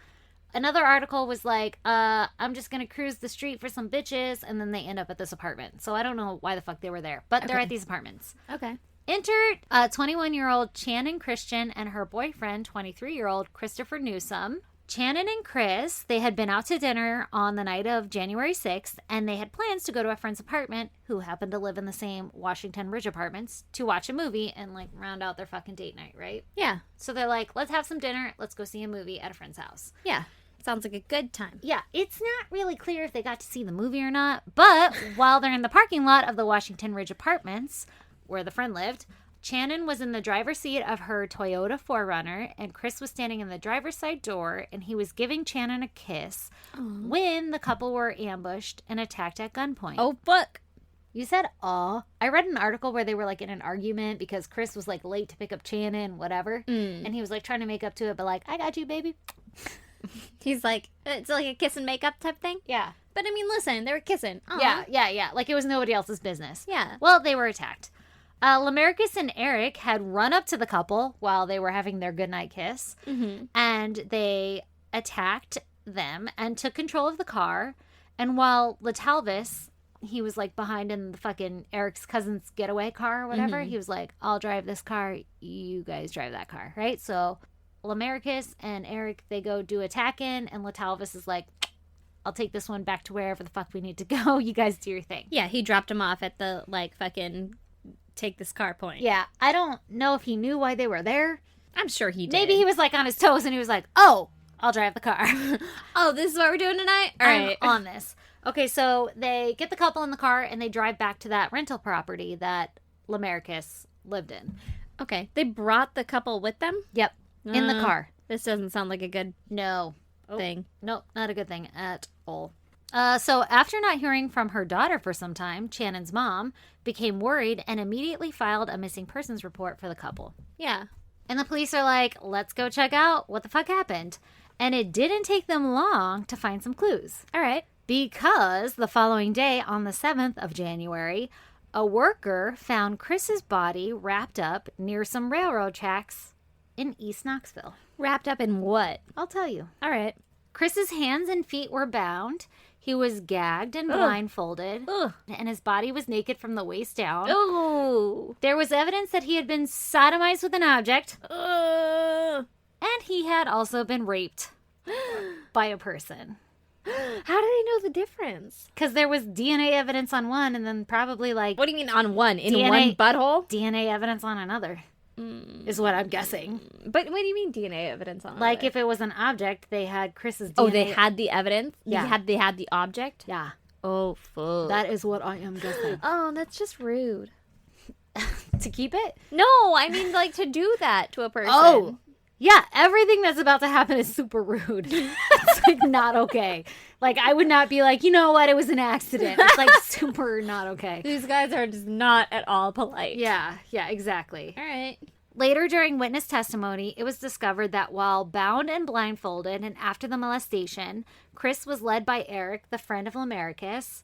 Speaker 1: Another article was like, I'm just going to cruise the street for some bitches, and then they end up at this apartment. So I don't know why the fuck they were there, but they're
Speaker 2: Okay.
Speaker 1: at these apartments.
Speaker 2: Okay.
Speaker 1: Enter 21-year-old Channon Christian and her boyfriend, 23-year-old Christopher Newsom. Channon and Chris, they had been out to dinner on the night of January 6th, and they had plans to go to a friend's apartment who happened to live in the same Washington Ridge apartments to watch a movie and, like, round out their fucking date night, right?
Speaker 2: Yeah.
Speaker 1: So they're like, let's have some dinner. Let's go see a movie at a friend's house.
Speaker 2: Yeah. Sounds like a good time.
Speaker 1: Yeah, it's not really clear if they got to see the movie or not, but while they're in the parking lot of the Washington Ridge apartments, where the friend lived, Channon was in the driver's seat of her Toyota 4Runner, and Chris was standing in the driver's side door, and he was giving Channon a kiss when the couple were ambushed and attacked at gunpoint.
Speaker 2: Oh, fuck.
Speaker 1: You said, aw. I read an article where they were, like, in an argument because Chris was, like, late to pick up Channon, whatever, and he was, like, trying to make up to it, but, like, I got you, baby.
Speaker 2: He's like, it's like a kiss and make up type thing.
Speaker 1: Yeah.
Speaker 2: But I mean, listen, they were kissing. Aw.
Speaker 1: Yeah. Like, it was nobody else's business.
Speaker 2: Yeah.
Speaker 1: Well, they were attacked. Lamarcus and Eric had run up to the couple while they were having their goodnight kiss, and they attacked them and took control of the car. And while Latalvis, he was like behind in the fucking Eric's cousin's getaway car or whatever, he was like, I'll drive this car, you guys drive that car, right? So Lamarcus and Eric, they go do attacking, and Latalvis is like, I'll take this one back to wherever the fuck we need to go. You guys do your thing.
Speaker 2: Yeah, he dropped him off at the, like, fucking take this car point.
Speaker 1: Yeah, I don't know if he knew why they were there.
Speaker 2: I'm sure he did.
Speaker 1: Maybe he was like on his toes and he was like, oh, I'll drive the car.
Speaker 2: Oh, this is what we're doing tonight? All
Speaker 1: I'm
Speaker 2: right.
Speaker 1: on this. Okay, so they get the couple in the car and they drive back to that rental property that Lamarcus lived in.
Speaker 2: Okay. They brought the couple with them?
Speaker 1: Yep, in the car.
Speaker 2: This doesn't sound like a good
Speaker 1: No.
Speaker 2: thing.
Speaker 1: Nope, not a good thing at all. So after not hearing from her daughter for some time, Channon's mom became worried and immediately filed a missing persons report for the couple.
Speaker 2: Yeah.
Speaker 1: And the police are like, let's go check out what the fuck happened. And it didn't take them long to find some clues.
Speaker 2: All right.
Speaker 1: Because the following day, on the 7th of January, a worker found Chris's body wrapped up near some railroad tracks in East Knoxville.
Speaker 2: Wrapped up in what?
Speaker 1: I'll tell you.
Speaker 2: All right.
Speaker 1: Chris's hands and feet were bound. He was gagged and blindfolded.
Speaker 2: Ugh.
Speaker 1: And his body was naked from the waist down.
Speaker 2: Ooh.
Speaker 1: There was evidence that he had been sodomized with an object.
Speaker 2: Ugh.
Speaker 1: And he had also been raped by a person.
Speaker 2: How do they know the difference?
Speaker 1: Because there was DNA evidence on one and then probably like
Speaker 2: What do you mean on one? In
Speaker 1: DNA
Speaker 2: one butthole?
Speaker 1: DNA evidence on another, is what I'm guessing.
Speaker 2: But what do you mean DNA evidence on
Speaker 1: Like
Speaker 2: another?
Speaker 1: if it was an object, they had Chris's DNA.
Speaker 2: Oh, they had the evidence?
Speaker 1: Yeah.
Speaker 2: They had the object?
Speaker 1: Yeah,
Speaker 2: Oh, fuck.
Speaker 1: that is what I am guessing.
Speaker 2: Oh, that's just rude.
Speaker 1: To keep it?
Speaker 2: No, I mean, like, to do that to a person.
Speaker 1: Oh, yeah, everything that's about to happen is super rude. It's like not okay. Like I would not be like, you know what, it was an accident. It's like super not okay.
Speaker 2: These guys are just not at all polite.
Speaker 1: Yeah, exactly.
Speaker 2: All right.
Speaker 1: Later during witness testimony, it was discovered that while bound and blindfolded and after the molestation, Chris was led by Eric, the friend of Lamarcus,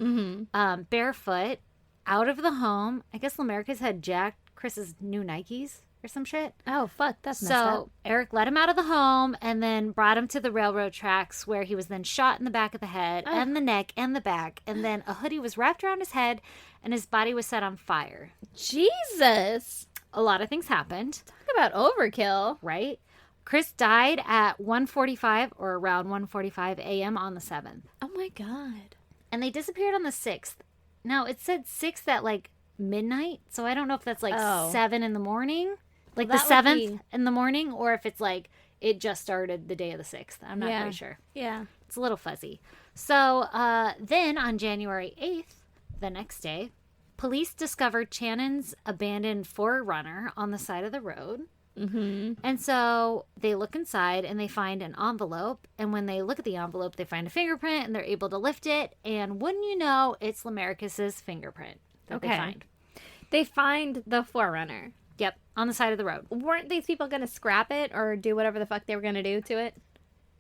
Speaker 1: barefoot, out of the home. I guess Lamarcus had jacked Chris's new Nikes. or some shit.
Speaker 2: Oh, fuck. That's messed up.
Speaker 1: So Eric let him out of the home and then brought him to the railroad tracks where he was then shot in the back of the head and the neck and the back. And then a hoodie was wrapped around his head and his body was set on fire.
Speaker 2: Jesus.
Speaker 1: A lot of things happened,
Speaker 2: Talk about overkill.
Speaker 1: right? Chris died at 1:45 or around 1:45 a.m. on the 7th.
Speaker 2: Oh, my God.
Speaker 1: And they disappeared on the 6th. Now, it said 6th at like midnight. So I don't know if that's like
Speaker 2: Oh.
Speaker 1: 7 in the morning. Like
Speaker 2: Well,
Speaker 1: the
Speaker 2: that would
Speaker 1: 7th
Speaker 2: be-
Speaker 1: in the morning, or if it's like it just started the day of the 6th. I'm not
Speaker 2: Yeah.
Speaker 1: quite sure.
Speaker 2: Yeah.
Speaker 1: It's a little fuzzy. So then on January 8th, the next day, police discovered Channon's abandoned Forerunner on the side of the road.
Speaker 2: Mm-hmm.
Speaker 1: And so they look inside and they find an envelope. And when they look at the envelope, they find a fingerprint and they're able to lift it. And wouldn't you know, it's Lamarcus's fingerprint that they
Speaker 2: Okay.
Speaker 1: find.
Speaker 2: They find the Forerunner.
Speaker 1: Yep, on the side of the road.
Speaker 2: Weren't these people going to scrap it or do whatever the fuck they were going to do to it?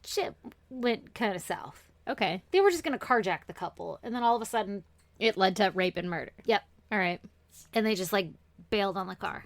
Speaker 1: Shit went kind of south.
Speaker 2: Okay.
Speaker 1: They were just going to carjack the couple. And then all of a sudden,
Speaker 2: It led to rape and murder.
Speaker 1: yep,
Speaker 2: All right.
Speaker 1: and they just like bailed on the car.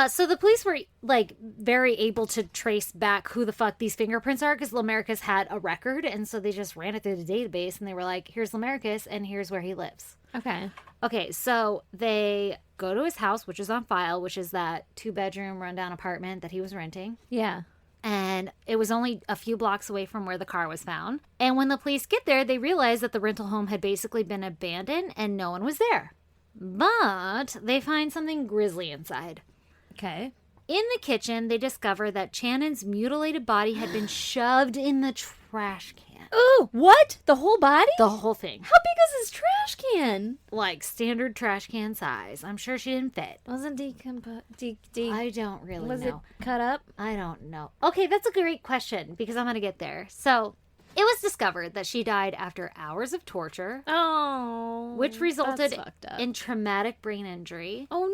Speaker 1: So the police were like very able to trace back who the fuck these fingerprints are because Lamarcus had a record, and so they just ran it through the database and they were like, "Here's Lamarcus, and here's where he lives."
Speaker 2: Okay.
Speaker 1: Okay, so they go to his house, which is on file, which is that 2-bedroom rundown apartment that he was renting.
Speaker 2: Yeah.
Speaker 1: And it was only a few blocks away from where the car was found. And when the police get there, they realize that the rental home had basically been abandoned and no one was there. But they find something grisly inside.
Speaker 2: Okay.
Speaker 1: In the kitchen, they discover that Channon's mutilated body had been shoved in the trash can.
Speaker 2: Ooh, what? The whole body?
Speaker 1: The whole thing.
Speaker 2: How big is his trash can?
Speaker 1: Like standard trash can size. I'm sure she didn't fit.
Speaker 2: Wasn't decomposed.
Speaker 1: I don't really
Speaker 2: Was
Speaker 1: know.
Speaker 2: it cut up?
Speaker 1: I don't know. Okay, that's a great question because I'm going to get there. So, it was discovered that she died after hours of torture,
Speaker 2: Oh.
Speaker 1: which resulted
Speaker 2: that's fucked up.
Speaker 1: in traumatic brain injury,
Speaker 2: Oh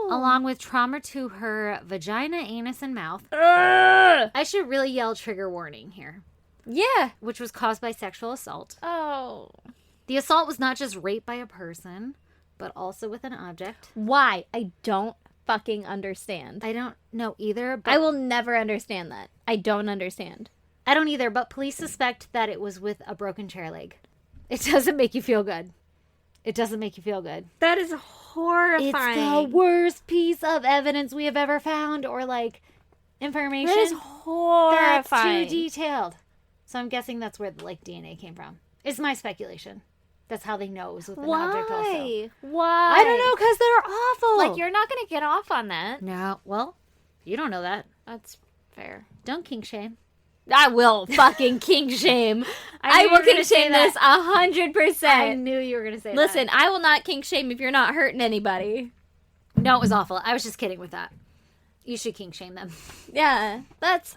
Speaker 2: no.
Speaker 1: along with trauma to her vagina, anus, and mouth.
Speaker 2: Ugh.
Speaker 1: I should really yell trigger warning here,
Speaker 2: Yeah.
Speaker 1: which was caused by sexual assault.
Speaker 2: Oh.
Speaker 1: The assault was not just rape by a person, but also with an object.
Speaker 2: Why? I don't fucking understand.
Speaker 1: I don't know either, but
Speaker 2: I will never understand that. I don't understand.
Speaker 1: I don't either, but police suspect that it was with a broken chair leg. It doesn't make you feel good. It doesn't make you feel good.
Speaker 2: That is horrifying.
Speaker 1: It's the worst piece of evidence we have ever found, or like information.
Speaker 2: That is horrifying.
Speaker 1: That's too detailed. So I'm guessing that's where the like DNA came from. It's my speculation. That's how they know it was with an object also.
Speaker 2: Why? Why?
Speaker 1: I don't know, because they're awful.
Speaker 2: Like, you're not going to get off on that.
Speaker 1: No, well, you don't know that.
Speaker 2: That's fair.
Speaker 1: Don't kink shame.
Speaker 2: I will fucking kink shame.
Speaker 1: I
Speaker 2: I
Speaker 1: knew
Speaker 2: will
Speaker 1: you were gonna
Speaker 2: kink
Speaker 1: say
Speaker 2: shame
Speaker 1: that.
Speaker 2: this 100%.
Speaker 1: I knew you were going to say
Speaker 2: Listen, I will not kink shame if you're not hurting anybody.
Speaker 1: that. No, it was awful. I was just kidding with that. You should kink shame them.
Speaker 2: Yeah, that's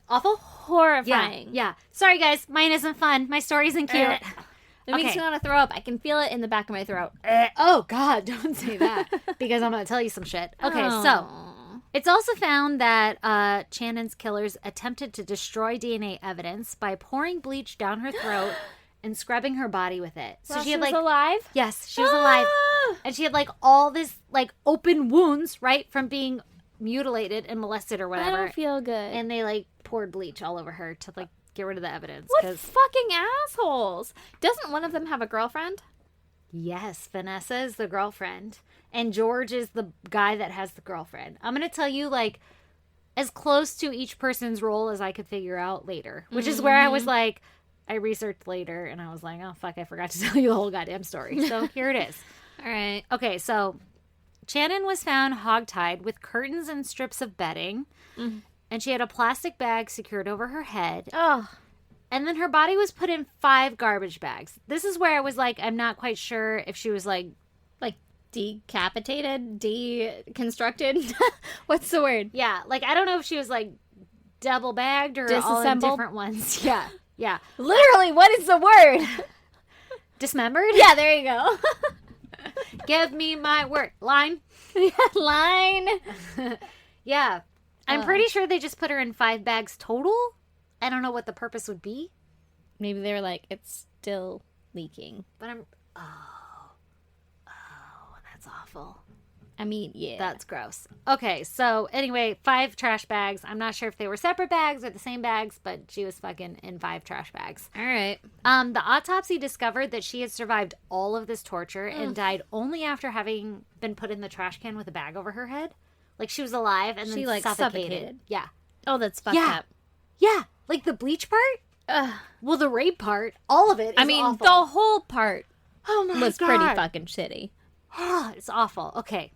Speaker 1: Awful? Yeah,
Speaker 2: horrifying.
Speaker 1: yeah. Sorry, guys. Mine isn't fun. My story isn't cute.
Speaker 2: It makes me want to throw up. I can feel it in the back of my throat.
Speaker 1: Oh, God, don't say that. Because I'm going to tell you some shit. Okay, so
Speaker 2: Oh.
Speaker 1: it's also found that Channon's killers attempted to destroy DNA evidence by pouring bleach down her throat and scrubbing her body with it. So
Speaker 2: While
Speaker 1: she had
Speaker 2: was
Speaker 1: like,
Speaker 2: alive?
Speaker 1: yes, she was alive.
Speaker 2: Ah!
Speaker 1: And she had like all this like open wounds, right, from being mutilated and molested or
Speaker 2: I
Speaker 1: whatever.
Speaker 2: don't feel good.
Speaker 1: And they like poured bleach all over her to like get rid of the evidence.
Speaker 2: What
Speaker 1: 'cause-
Speaker 2: fucking assholes? Doesn't one of them have a girlfriend?
Speaker 1: Yes, Vanessa is the girlfriend, and George is the guy that has the girlfriend. I'm gonna tell you like as close to each person's role as I could figure out later, which is where I was like, I researched later, and I was like, oh fuck, I forgot to tell you the whole goddamn story. So here it is.
Speaker 2: All right.
Speaker 1: Okay, so Shannon was found hogtied with curtains and strips of bedding, and she had a plastic bag secured over her head.
Speaker 2: Oh,
Speaker 1: And then her body was put in 5 garbage bags. This is where I was like, I'm not quite sure if she was like,
Speaker 2: decapitated, deconstructed. What's the word?
Speaker 1: yeah, like I don't know if she was like double bagged or all in
Speaker 2: Disassembled?
Speaker 1: different ones. Yeah, yeah.
Speaker 2: Literally, what is the word?
Speaker 1: Dismembered?
Speaker 2: Yeah, there you go.
Speaker 1: Give me my word. Line?
Speaker 2: Line.
Speaker 1: Yeah. I'm
Speaker 2: Oh.
Speaker 1: pretty sure they just put her in 5 bags total. I don't know what the purpose would be,
Speaker 2: Maybe they were like, it's still leaking.
Speaker 1: but I'm. Oh, that's awful.
Speaker 2: I mean, yeah.
Speaker 1: That's gross. Okay, so anyway, 5 trash bags. I'm not sure if they were separate bags or the same bags, but she was fucking in 5 trash bags.
Speaker 2: all right.
Speaker 1: The autopsy discovered that she had survived all of this torture and died only after having been put in the trash can with a bag over her head. Like, she was alive and then
Speaker 2: She, like, suffocated.
Speaker 1: Yeah.
Speaker 2: Oh, that's fucked
Speaker 1: Yeah.
Speaker 2: up.
Speaker 1: Yeah. Like, the bleach part?
Speaker 2: Ugh.
Speaker 1: Well, the rape part. All of it is
Speaker 2: I mean,
Speaker 1: awful.
Speaker 2: the whole part
Speaker 1: oh my
Speaker 2: was
Speaker 1: God.
Speaker 2: pretty fucking shitty.
Speaker 1: It's awful. Okay.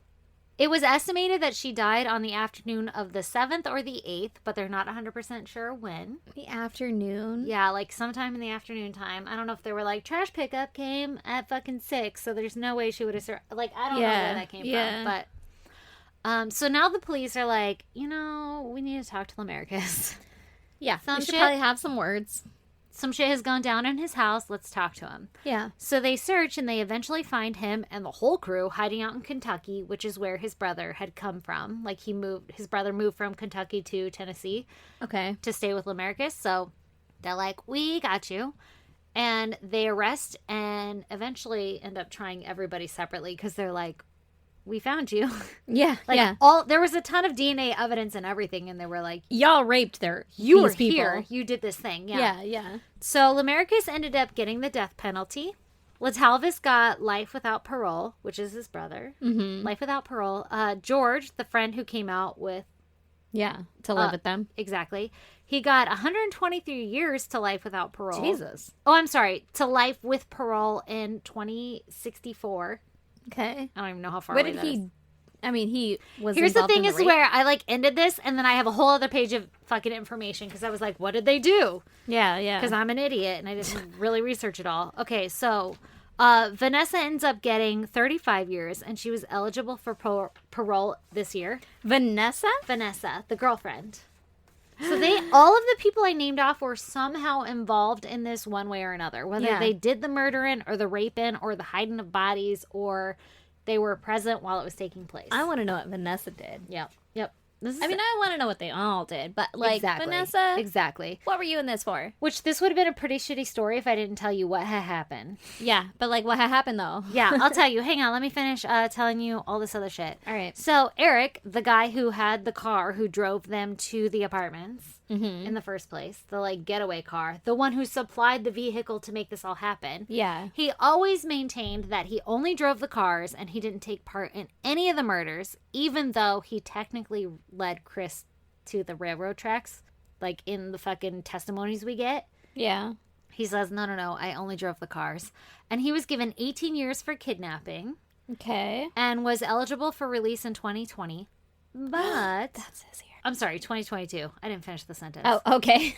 Speaker 1: It was estimated that she died on the afternoon of the 7th or the 8th, but they're not 100% sure when.
Speaker 2: The afternoon.
Speaker 1: Yeah, like sometime in the afternoon time. I don't know if they were like, trash pickup came at fucking 6, so there's no way she would have like, I don't know where that came from. But so now the police are like, we need to talk to Lamarcus.
Speaker 2: Yeah.
Speaker 1: Some
Speaker 2: We should
Speaker 1: shit.
Speaker 2: probably have some words.
Speaker 1: Some shit has gone down in his house. Let's talk to him.
Speaker 2: Yeah.
Speaker 1: So they search and they eventually find him and the whole crew hiding out in Kentucky, which is where his brother had come from. Like his brother moved from Kentucky to Tennessee
Speaker 2: Okay.
Speaker 1: to stay with Lamarcus. So they're like, we got you. And they arrest and eventually end up trying everybody separately because they're like, we found you.
Speaker 2: Yeah.
Speaker 1: Like
Speaker 2: yeah.
Speaker 1: there was a ton of DNA evidence and everything. And they were like,
Speaker 2: Y'all raped
Speaker 1: you were
Speaker 2: these people.
Speaker 1: here. You did this thing.
Speaker 2: Yeah. Yeah.
Speaker 1: So Lamarcus ended up getting the death penalty. Latalvis got life without parole, which is his brother.
Speaker 2: Mm-hmm.
Speaker 1: Life without parole. George, the friend who came out with,
Speaker 2: Yeah. To live with them.
Speaker 1: exactly, he got 123 years to life without parole.
Speaker 2: Jesus.
Speaker 1: Oh, I'm sorry, to life with parole in 2064.
Speaker 2: Okay.
Speaker 1: I don't even know how far
Speaker 2: Where
Speaker 1: away
Speaker 2: did
Speaker 1: that is.
Speaker 2: he? I mean, he was.
Speaker 1: Here's the
Speaker 2: involved
Speaker 1: thing
Speaker 2: in
Speaker 1: is
Speaker 2: rape?
Speaker 1: where I like ended this and then I have a whole other page of fucking information because I was like, what did they do?
Speaker 2: Yeah. Yeah.
Speaker 1: Because I'm an idiot and I didn't really research it all. Okay, so Vanessa ends up getting 35 years and she was eligible for parole this year.
Speaker 2: Vanessa.
Speaker 1: Vanessa, the girlfriend. So all of the people I named off were somehow involved in this one way or another. Whether
Speaker 2: Yeah.
Speaker 1: they did the murdering or the raping or the hiding of bodies or they were present while it was taking place.
Speaker 2: I want to know what Vanessa did.
Speaker 1: Yep. This is
Speaker 2: I mean, I want to know what they all did, but like
Speaker 1: exactly.
Speaker 2: Vanessa,
Speaker 1: Exactly.
Speaker 2: what were you in this for?
Speaker 1: Which this would have been a pretty shitty story if I didn't tell you what had happened.
Speaker 2: Yeah, but like what had happened though?
Speaker 1: Yeah, I'll tell you. Hang on, let me finish telling you all this other shit.
Speaker 2: All right.
Speaker 1: So Eric, the guy who had the car who drove them to the apartments in the first place, the like getaway car, the one who supplied the vehicle to make this all happen.
Speaker 2: Yeah.
Speaker 1: He always maintained that he only drove the cars and he didn't take part in any of the murders, even though he technically led Chris to the railroad tracks, like in the fucking testimonies we get.
Speaker 2: Yeah.
Speaker 1: He says, no, I only drove the cars. And he was given 18 years for kidnapping
Speaker 2: Okay.
Speaker 1: and was eligible for release in 2020. But
Speaker 2: That says here.
Speaker 1: I'm sorry, 2022. I didn't finish the sentence.
Speaker 2: Oh, okay.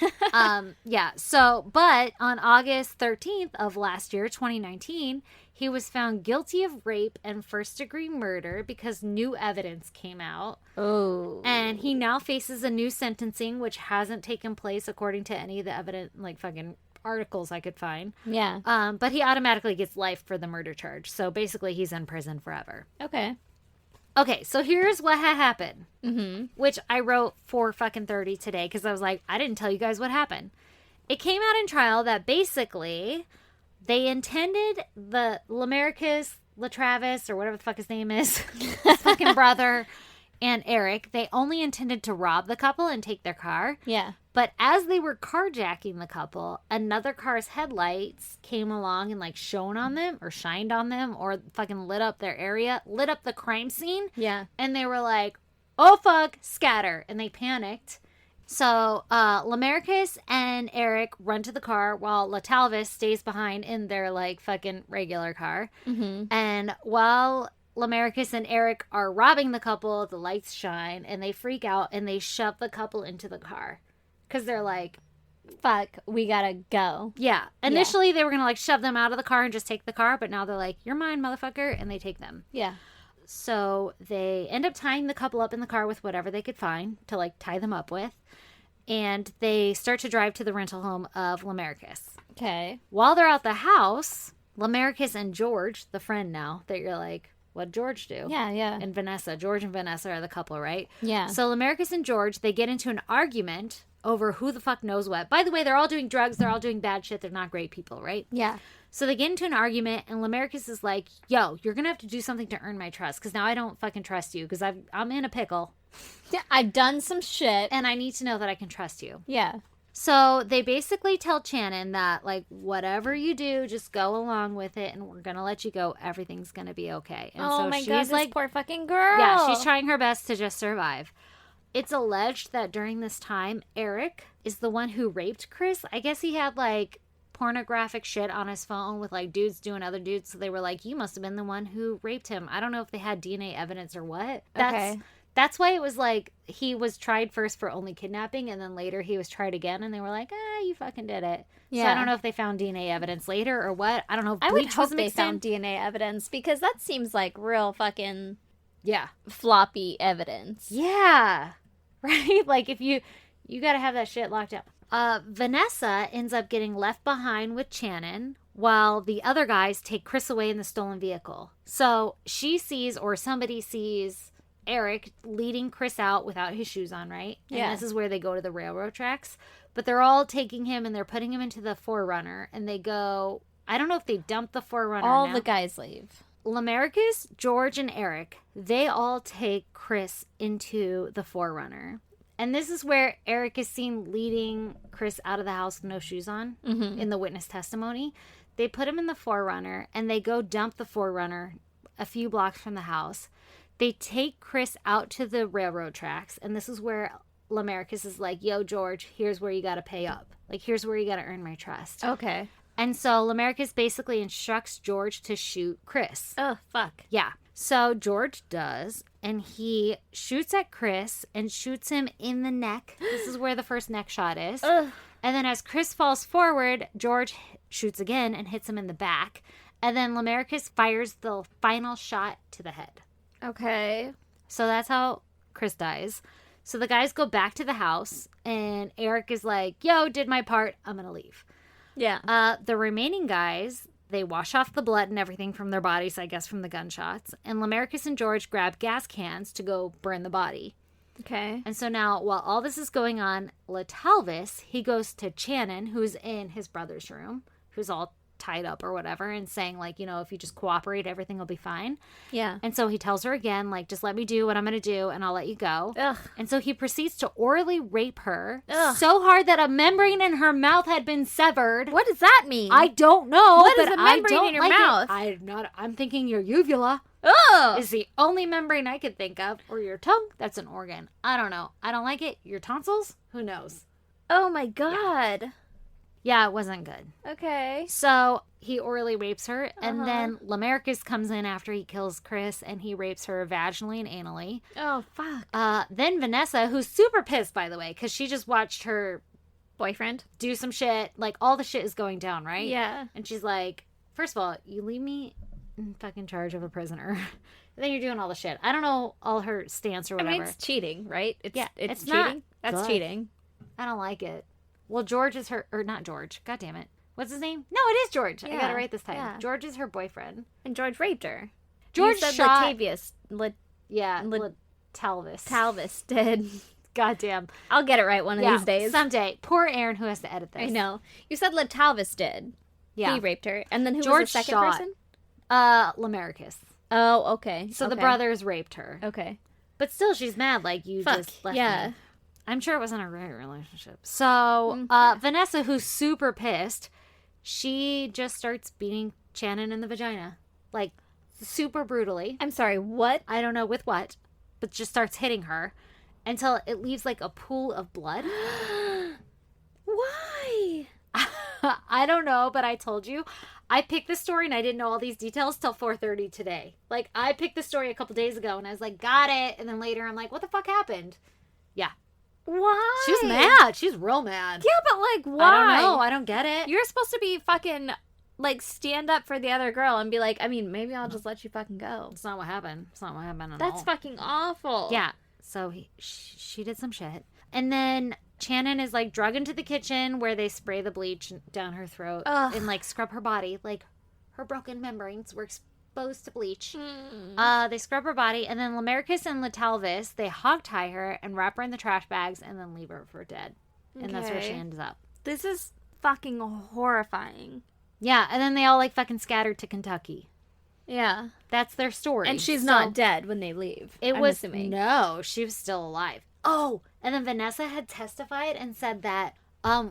Speaker 1: Yeah. So, but on August 13th of last year, 2019, he was found guilty of rape and first-degree murder because new evidence came out.
Speaker 2: Oh.
Speaker 1: And he now faces a new sentencing, which hasn't taken place according to any of the evidence, like fucking articles I could find.
Speaker 2: Yeah.
Speaker 1: But he automatically gets life for the murder charge. So basically, he's in prison forever.
Speaker 2: Okay.
Speaker 1: Okay, so here's what had happened,
Speaker 2: Mm-hmm.
Speaker 1: which I wrote for fucking 30 today because I was like, I didn't tell you guys what happened. It came out in trial that basically they intended the Lamarcus, Latravis, or whatever the fuck his name is, his fucking brother, and Eric, they only intended to rob the couple and take their car.
Speaker 2: Yeah.
Speaker 1: But as they were carjacking the couple, another car's headlights came along and like shone on them or shined on them or fucking lit up their area, lit up the crime scene.
Speaker 2: Yeah.
Speaker 1: And they were like, oh fuck, scatter. And they panicked. So Lamarcus and Eric run to the car while Latalvis stays behind in their like fucking regular car.
Speaker 2: Mm-hmm.
Speaker 1: And while Lamarcus and Eric are robbing the couple, the lights shine and they freak out and they shove the couple into the car. Because they're like,
Speaker 2: Fuck, we gotta go.
Speaker 1: yeah. Initially, they were going to like shove them out of the car and just take the car. But now they're like, you're mine, motherfucker. And they take them.
Speaker 2: Yeah.
Speaker 1: So they end up tying the couple up in the car with whatever they could find to like tie them up with. And they start to drive to the rental home of Lamarcus.
Speaker 2: Okay.
Speaker 1: While they're out the house, Lamarcus and George, the friend now, that you're like, what'd George do?
Speaker 2: Yeah, yeah.
Speaker 1: And Vanessa. George and Vanessa are the couple, right?
Speaker 2: Yeah.
Speaker 1: So Lamarcus and George, they get into an argument over who the fuck knows what. By the way, they're all doing drugs. They're all doing bad shit. They're not great people, right?
Speaker 2: Yeah.
Speaker 1: So they get into an argument, and Lamarcus is like, yo, you're going to have to do something to earn my trust, because now I don't fucking trust you, because I'm in a pickle,
Speaker 2: Yeah, I've done some shit.
Speaker 1: and I need to know that I can trust you.
Speaker 2: Yeah.
Speaker 1: So they basically tell Channon that, like, whatever you do, just go along with it, and we're going to let you go. Everything's going to be okay. And
Speaker 2: Oh
Speaker 1: so
Speaker 2: my
Speaker 1: she's
Speaker 2: god, this
Speaker 1: like,
Speaker 2: poor fucking girl.
Speaker 1: yeah, she's trying her best to just survive. It's alleged that during this time, Eric is the one who raped Chris. I guess he had, like, pornographic shit on his phone with, like, dudes doing other dudes. So they were like, you must have been the one who raped him. I don't know if they had DNA evidence or what. That's why it was like he was tried first for only kidnapping, and then later he was tried again, and they were like, you fucking did it.
Speaker 2: Yeah.
Speaker 1: So I don't know if they found DNA evidence later or what. I don't know if
Speaker 2: I would
Speaker 1: bleach
Speaker 2: hope
Speaker 1: was
Speaker 2: they
Speaker 1: mixed in.
Speaker 2: found DNA evidence, because that seems like real fucking
Speaker 1: Yeah.
Speaker 2: floppy evidence.
Speaker 1: Yeah. Right? Like, if you got to have that shit locked up. Vanessa ends up getting left behind with Channon while the other guys take Chris away in the stolen vehicle. So she sees, or somebody sees, Eric leading Chris out without his shoes on, right? And
Speaker 2: Yeah.
Speaker 1: this is where they go to the railroad tracks. But they're all taking him and they're putting him into the 4Runner. And they go, I don't know if they dump the 4Runner
Speaker 2: All
Speaker 1: now.
Speaker 2: the guys leave.
Speaker 1: Lamarcus, George, and Eric, they all take Chris into the 4Runner. And this is where Eric is seen leading Chris out of the house with no shoes on in the witness testimony. They put him in the 4Runner, and they go dump the 4Runner a few blocks from the house. They take Chris out to the railroad tracks, and this is where Lamarcus is like, yo, George, here's where you got to pay up. Like, here's where you got to earn my trust.
Speaker 2: Okay.
Speaker 1: And so Lamarcus basically instructs George to shoot Chris.
Speaker 2: Oh, fuck.
Speaker 1: Yeah. So George does, and he shoots at Chris and shoots him in the neck. This is where the first neck shot is.
Speaker 2: Ugh.
Speaker 1: And then as Chris falls forward, George shoots again and hits him in the back. And then Lamarcus fires the final shot to the head.
Speaker 2: Okay.
Speaker 1: So that's how Chris dies. So the guys go back to the house, and Eric is like, yo, did my part. I'm going to leave.
Speaker 2: Yeah.
Speaker 1: The remaining guys, they wash off the blood and everything from their bodies, I guess, from the gunshots. And Lamarcus and George grab gas cans to go burn the body.
Speaker 2: Okay.
Speaker 1: And so now, while all this is going on, Latalvis, he goes to Channon, who's in his brother's room, who's all tied up or whatever, and saying, like, you know, if you just cooperate, everything will be fine.
Speaker 2: Yeah.
Speaker 1: And so he tells her again, like, just let me do what I'm going to do, and I'll let you go.
Speaker 2: Ugh.
Speaker 1: And so he proceeds to orally rape her
Speaker 2: Ugh.
Speaker 1: so hard that a membrane in her mouth had been severed.
Speaker 2: What does that mean?
Speaker 1: I don't know.
Speaker 2: What is
Speaker 1: but
Speaker 2: a
Speaker 1: I
Speaker 2: membrane
Speaker 1: don't
Speaker 2: in your
Speaker 1: like it.
Speaker 2: mouth?
Speaker 1: I'm thinking your uvula
Speaker 2: Ugh.
Speaker 1: is the only membrane I could think of, or your tongue. That's an organ. I don't know. I don't like it. Your tonsils? Who knows?
Speaker 2: Oh my god.
Speaker 1: Yeah, it wasn't good.
Speaker 2: Okay.
Speaker 1: So he orally rapes her, and
Speaker 2: Uh-huh.
Speaker 1: then Lamarcus comes in after he kills Chris, and he rapes her vaginally and anally.
Speaker 2: Oh fuck.
Speaker 1: Then Vanessa, who's super pissed, by the way, because she just watched her
Speaker 2: Boyfriend?
Speaker 1: do some shit. Like, all the shit is going down, right?
Speaker 2: Yeah.
Speaker 1: And she's like, first of all, you leave me in fucking charge of a prisoner. And then you're doing all the shit. I don't know all her stance or
Speaker 2: I
Speaker 1: whatever.
Speaker 2: mean, it's cheating, right?
Speaker 1: Yeah,
Speaker 2: it's
Speaker 1: it's
Speaker 2: cheating.
Speaker 1: not
Speaker 2: That's
Speaker 1: good.
Speaker 2: cheating.
Speaker 1: I don't like it. Well, George is her, or not George. God damn it. What's his name? No, it is George. I got it
Speaker 2: Yeah,
Speaker 1: right this time.
Speaker 2: yeah.
Speaker 1: George is her boyfriend.
Speaker 2: And George raped her.
Speaker 1: George
Speaker 2: you said
Speaker 1: shot.
Speaker 2: Latavius.
Speaker 1: Yeah,
Speaker 2: Lit-
Speaker 1: Talvis.
Speaker 2: Talvis did.
Speaker 1: Goddamn.
Speaker 2: I'll get it right one of these days.
Speaker 1: Someday. Poor Aaron who has to edit this.
Speaker 2: I know. You said Latalvis did.
Speaker 1: Yeah.
Speaker 2: He raped her. And then who
Speaker 1: George
Speaker 2: was the second
Speaker 1: shot.
Speaker 2: person?
Speaker 1: Lamarcus.
Speaker 2: Oh, okay.
Speaker 1: So the
Speaker 2: Okay.
Speaker 1: brothers raped her.
Speaker 2: Okay.
Speaker 1: But still, she's mad. Like, you
Speaker 2: Fuck.
Speaker 1: just left
Speaker 2: Yeah.
Speaker 1: me. I'm sure it wasn't a great relationship. So, Vanessa, who's super pissed, she just starts beating Channon in the vagina. Like, super brutally.
Speaker 2: I'm sorry, what?
Speaker 1: I don't know with what, but just starts hitting her until it leaves, like, a pool of blood.
Speaker 2: Why?
Speaker 1: I don't know, but I told you. I picked the story and I didn't know all these details till 4:30 today. Like, I picked the story a couple days ago and I was like, got it. And then later I'm like, what the fuck happened? Yeah.
Speaker 2: Why?
Speaker 1: She was mad. She's real mad.
Speaker 2: Yeah, but like, why?
Speaker 1: I don't know. I don't get it.
Speaker 2: You're supposed to be fucking, like, stand up for the other girl and be like, I mean, maybe I'll just let you fucking go.
Speaker 1: It's not what happened. It's not what happened at all.
Speaker 2: That's fucking awful.
Speaker 1: Yeah. So she did some shit. And then Channon is, like, drug into the kitchen where they spray the bleach down her throat
Speaker 2: Ugh.
Speaker 1: and, like, scrub her body. Like, her broken membranes were exposed to bleach. They scrub her body. And then Lamarcus and Latalvis, they hog tie her and wrap her in the trash bags and then leave her for dead. And that's where she
Speaker 2: Okay.
Speaker 1: ends up.
Speaker 2: This is fucking horrifying.
Speaker 1: Yeah, and then they all like fucking scattered to Kentucky.
Speaker 2: Yeah.
Speaker 1: That's their story.
Speaker 2: And she's
Speaker 1: So,
Speaker 2: not dead when they leave.
Speaker 1: It
Speaker 2: I'm
Speaker 1: was
Speaker 2: assuming.
Speaker 1: no, she was still alive. Oh, and then Vanessa had testified and said that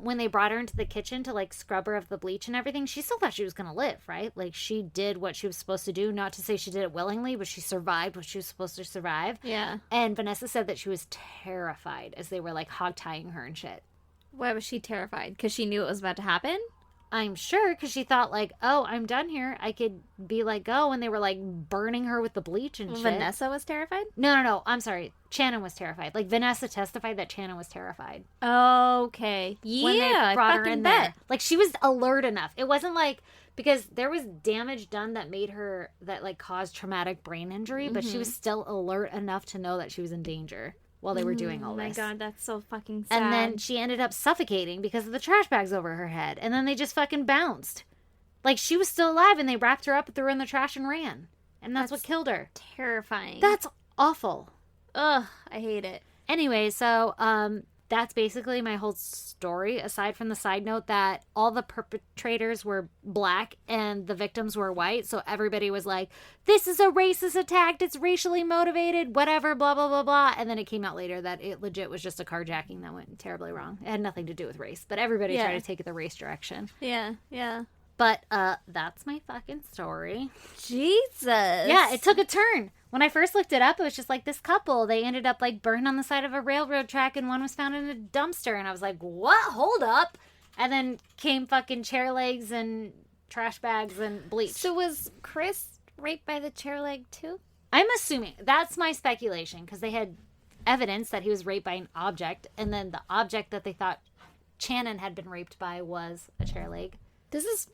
Speaker 1: when they brought her into the kitchen to like scrub her of the bleach and everything, she still thought she was gonna live, right? Like she did what she was supposed to do. Not to say she did it willingly, but she survived what she was supposed to survive.
Speaker 2: Yeah.
Speaker 1: And Vanessa said that she was terrified as they were like hog tying her and shit.
Speaker 2: Why was she terrified? Because she knew it was about to happen?
Speaker 1: I'm sure because she thought like, oh, I'm done here. I could be like, go. And they were like burning her with the bleach and shit.
Speaker 2: Vanessa was terrified?
Speaker 1: No. I'm sorry. Shannon was terrified. Like Vanessa testified that Shannon was terrified.
Speaker 2: Okay. Yeah,
Speaker 1: When they
Speaker 2: I
Speaker 1: brought her
Speaker 2: fucking
Speaker 1: in
Speaker 2: bet.
Speaker 1: there. Like she was alert enough. It wasn't like because there was damage done that made her that like caused traumatic brain injury, but she was still alert enough to know that she was in danger while they were doing all
Speaker 2: Oh
Speaker 1: this.
Speaker 2: my god, that's so fucking sad.
Speaker 1: And then she ended up suffocating because of the trash bags over her head. And then they just fucking bounced. Like she was still alive and they wrapped her up, threw her in the trash and ran. And that's what killed her.
Speaker 2: terrifying.
Speaker 1: That's awful.
Speaker 2: Ugh, I hate it.
Speaker 1: Anyway, so that's basically my whole story, aside from the side note that all the perpetrators were black and the victims were white. So everybody was like, this is a racist attack. It's racially motivated, whatever, blah, blah, blah, blah. And then it came out later that it legit was just a carjacking that went terribly wrong. It had nothing to do with race, but everybody
Speaker 2: Yeah.
Speaker 1: tried to take it the race direction.
Speaker 2: Yeah, yeah.
Speaker 1: But that's my fucking story.
Speaker 2: Jesus.
Speaker 1: Yeah, it took a turn. When I first looked it up, it was just like this couple. They ended up like burned on the side of a railroad track and one was found in a dumpster. And I was like, what? Hold up. And then came fucking chair legs and trash bags and bleach.
Speaker 2: So was Chris raped by the chair leg too?
Speaker 1: I'm assuming. That's my speculation because they had evidence that he was raped by an object. And then the object that they thought Shannon had been raped by was a chair leg.
Speaker 2: This is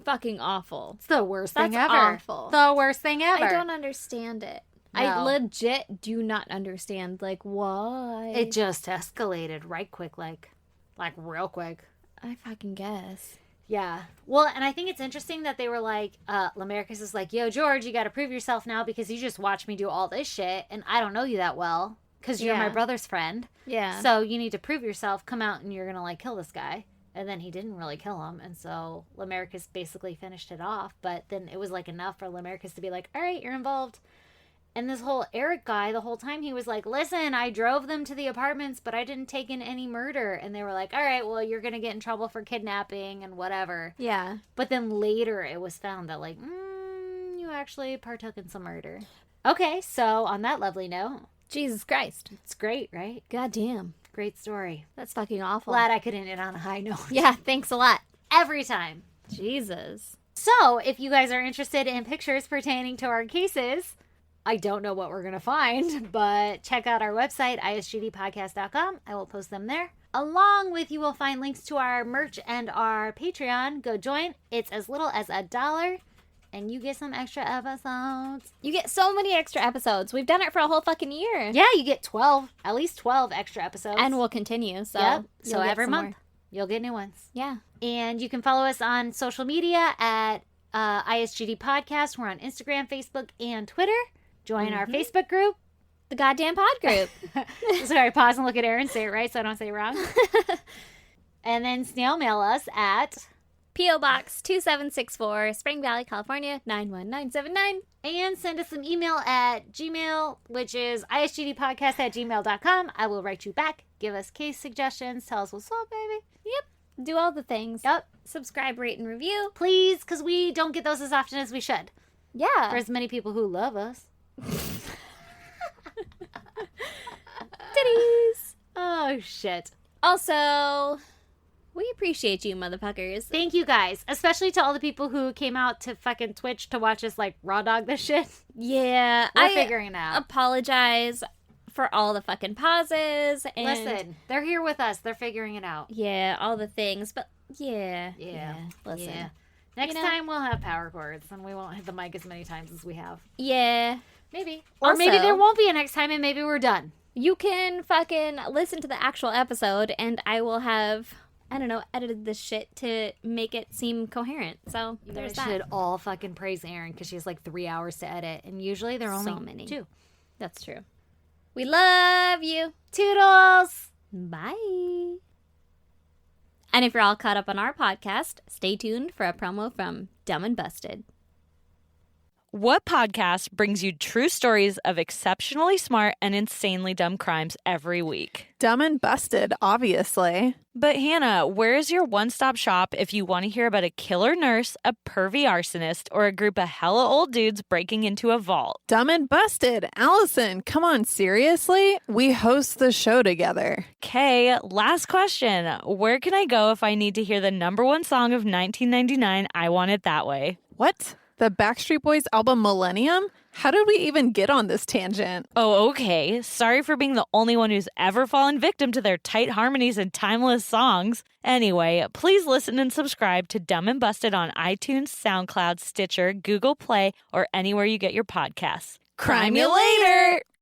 Speaker 2: fucking awful.
Speaker 1: It's the worst thing
Speaker 2: That's
Speaker 1: ever.
Speaker 2: awful.
Speaker 1: The worst thing ever.
Speaker 2: I don't understand it. I
Speaker 1: No.
Speaker 2: legit do not understand, like, why.
Speaker 1: It just escalated right quick, like real quick.
Speaker 2: I fucking guess.
Speaker 1: Yeah. Well, and I think it's interesting that they were like, Lamarcus is like, yo, George, you got to prove yourself now because you just watched me do all this shit and I don't know you that well because you're my
Speaker 2: Yeah.
Speaker 1: brother's friend.
Speaker 2: Yeah.
Speaker 1: So you need to prove yourself. Come out and you're going to like kill this guy. And then he didn't really kill him. And so Lamarcus basically finished it off. But then it was like enough for Lamarcus to be like, all right, you're involved. And this whole Eric guy, the whole time he was like, listen, I drove them to the apartments, but I didn't take in any murder. And they were like, all right, well, you're going to get in trouble for kidnapping and whatever.
Speaker 2: yeah.
Speaker 1: But then later it was found that like, you actually partook in some murder. Okay, so on that lovely note,
Speaker 2: Jesus Christ.
Speaker 1: it's great, right?
Speaker 2: God damn.
Speaker 1: Great story.
Speaker 2: That's fucking awful.
Speaker 1: Glad I could end it on a high note.
Speaker 2: Yeah, thanks a lot.
Speaker 1: Every time.
Speaker 2: Jesus.
Speaker 1: So, if you guys are interested in pictures pertaining to our cases, I don't know what we're going to find, but check out our website, isgdpodcast.com. I will post them there. Along with, you will find links to our merch and our Patreon. Go join. It's as little as $1, and you get some extra episodes.
Speaker 2: You get so many extra episodes. We've done it for a whole fucking year.
Speaker 1: Yeah, you get 12, at least 12 extra episodes.
Speaker 2: And we'll continue. So,
Speaker 1: Yep.
Speaker 2: you'll
Speaker 1: So
Speaker 2: get
Speaker 1: every
Speaker 2: some
Speaker 1: month,
Speaker 2: more.
Speaker 1: you'll get new ones.
Speaker 2: Yeah.
Speaker 1: And you can follow us on social media at ISGD Podcast. We're on Instagram, Facebook, and Twitter. Join our Facebook group.
Speaker 2: The goddamn pod group.
Speaker 1: Sorry, pause and look at Aaron and say it right so I don't say it wrong. And then snail mail us at,
Speaker 2: P.O. Box 2764, Spring Valley, California, 91979.
Speaker 1: and send us an email at Gmail, which is isgdpodcast@gmail.com. I will write you back. Give us case suggestions. Tell us what's up, baby.
Speaker 2: Do all the things.
Speaker 1: Yep.
Speaker 2: Subscribe, rate, and review.
Speaker 1: Please, because we don't get those as often as we should.
Speaker 2: Yeah.
Speaker 1: For as many people who love us.
Speaker 2: Titties.
Speaker 1: Oh, shit.
Speaker 2: Also, we appreciate you, motherfuckers.
Speaker 1: Thank you guys, especially to all the people who came out to fucking Twitch to watch us like raw dog this shit.
Speaker 2: Yeah.
Speaker 1: We're
Speaker 2: I
Speaker 1: figuring it out.
Speaker 2: apologize for all the fucking pauses. And
Speaker 1: Listen, they're here with us. They're figuring it out.
Speaker 2: Yeah, all the things. But yeah.
Speaker 1: Yeah.
Speaker 2: Listen.
Speaker 1: Yeah. Next
Speaker 2: You know-
Speaker 1: time we'll have power cords and we won't hit the mic as many times as we have.
Speaker 2: Yeah.
Speaker 1: Maybe. Or maybe
Speaker 2: Also-
Speaker 1: there won't be a next time and maybe we're done.
Speaker 2: You can fucking listen to the actual episode and I will have, I don't know, edited this shit to make it seem coherent. So
Speaker 1: You
Speaker 2: there's
Speaker 1: guys
Speaker 2: that.
Speaker 1: should all fucking praise Erin because she has like 3 hours to edit and usually they're only
Speaker 2: So many.
Speaker 1: 2.
Speaker 2: That's true. We love you.
Speaker 1: Toodles!
Speaker 2: Bye. And if you're all caught up on our podcast, stay tuned for a promo from Dumb and Busted.
Speaker 4: What podcast brings you true stories of exceptionally smart and insanely dumb crimes every week?
Speaker 5: Dumb and Busted, obviously.
Speaker 4: But Hannah, where is your one-stop shop if you want to hear about a killer nurse, a pervy arsonist, or a group of hella old dudes breaking into a vault?
Speaker 5: Dumb and Busted. Allison, come on, seriously? We host the show together.
Speaker 4: Okay, last question. Where can I go if I need to hear the number one song of 1999, I Want It That Way?
Speaker 5: What? The Backstreet Boys album Millennium? How did we even get on this tangent?
Speaker 4: Oh, okay. Sorry for being the only one who's ever fallen victim to their tight harmonies and timeless songs. Anyway, please listen and subscribe to Dumb and Busted on iTunes, SoundCloud, Stitcher, Google Play, or anywhere you get your podcasts. Crime you later!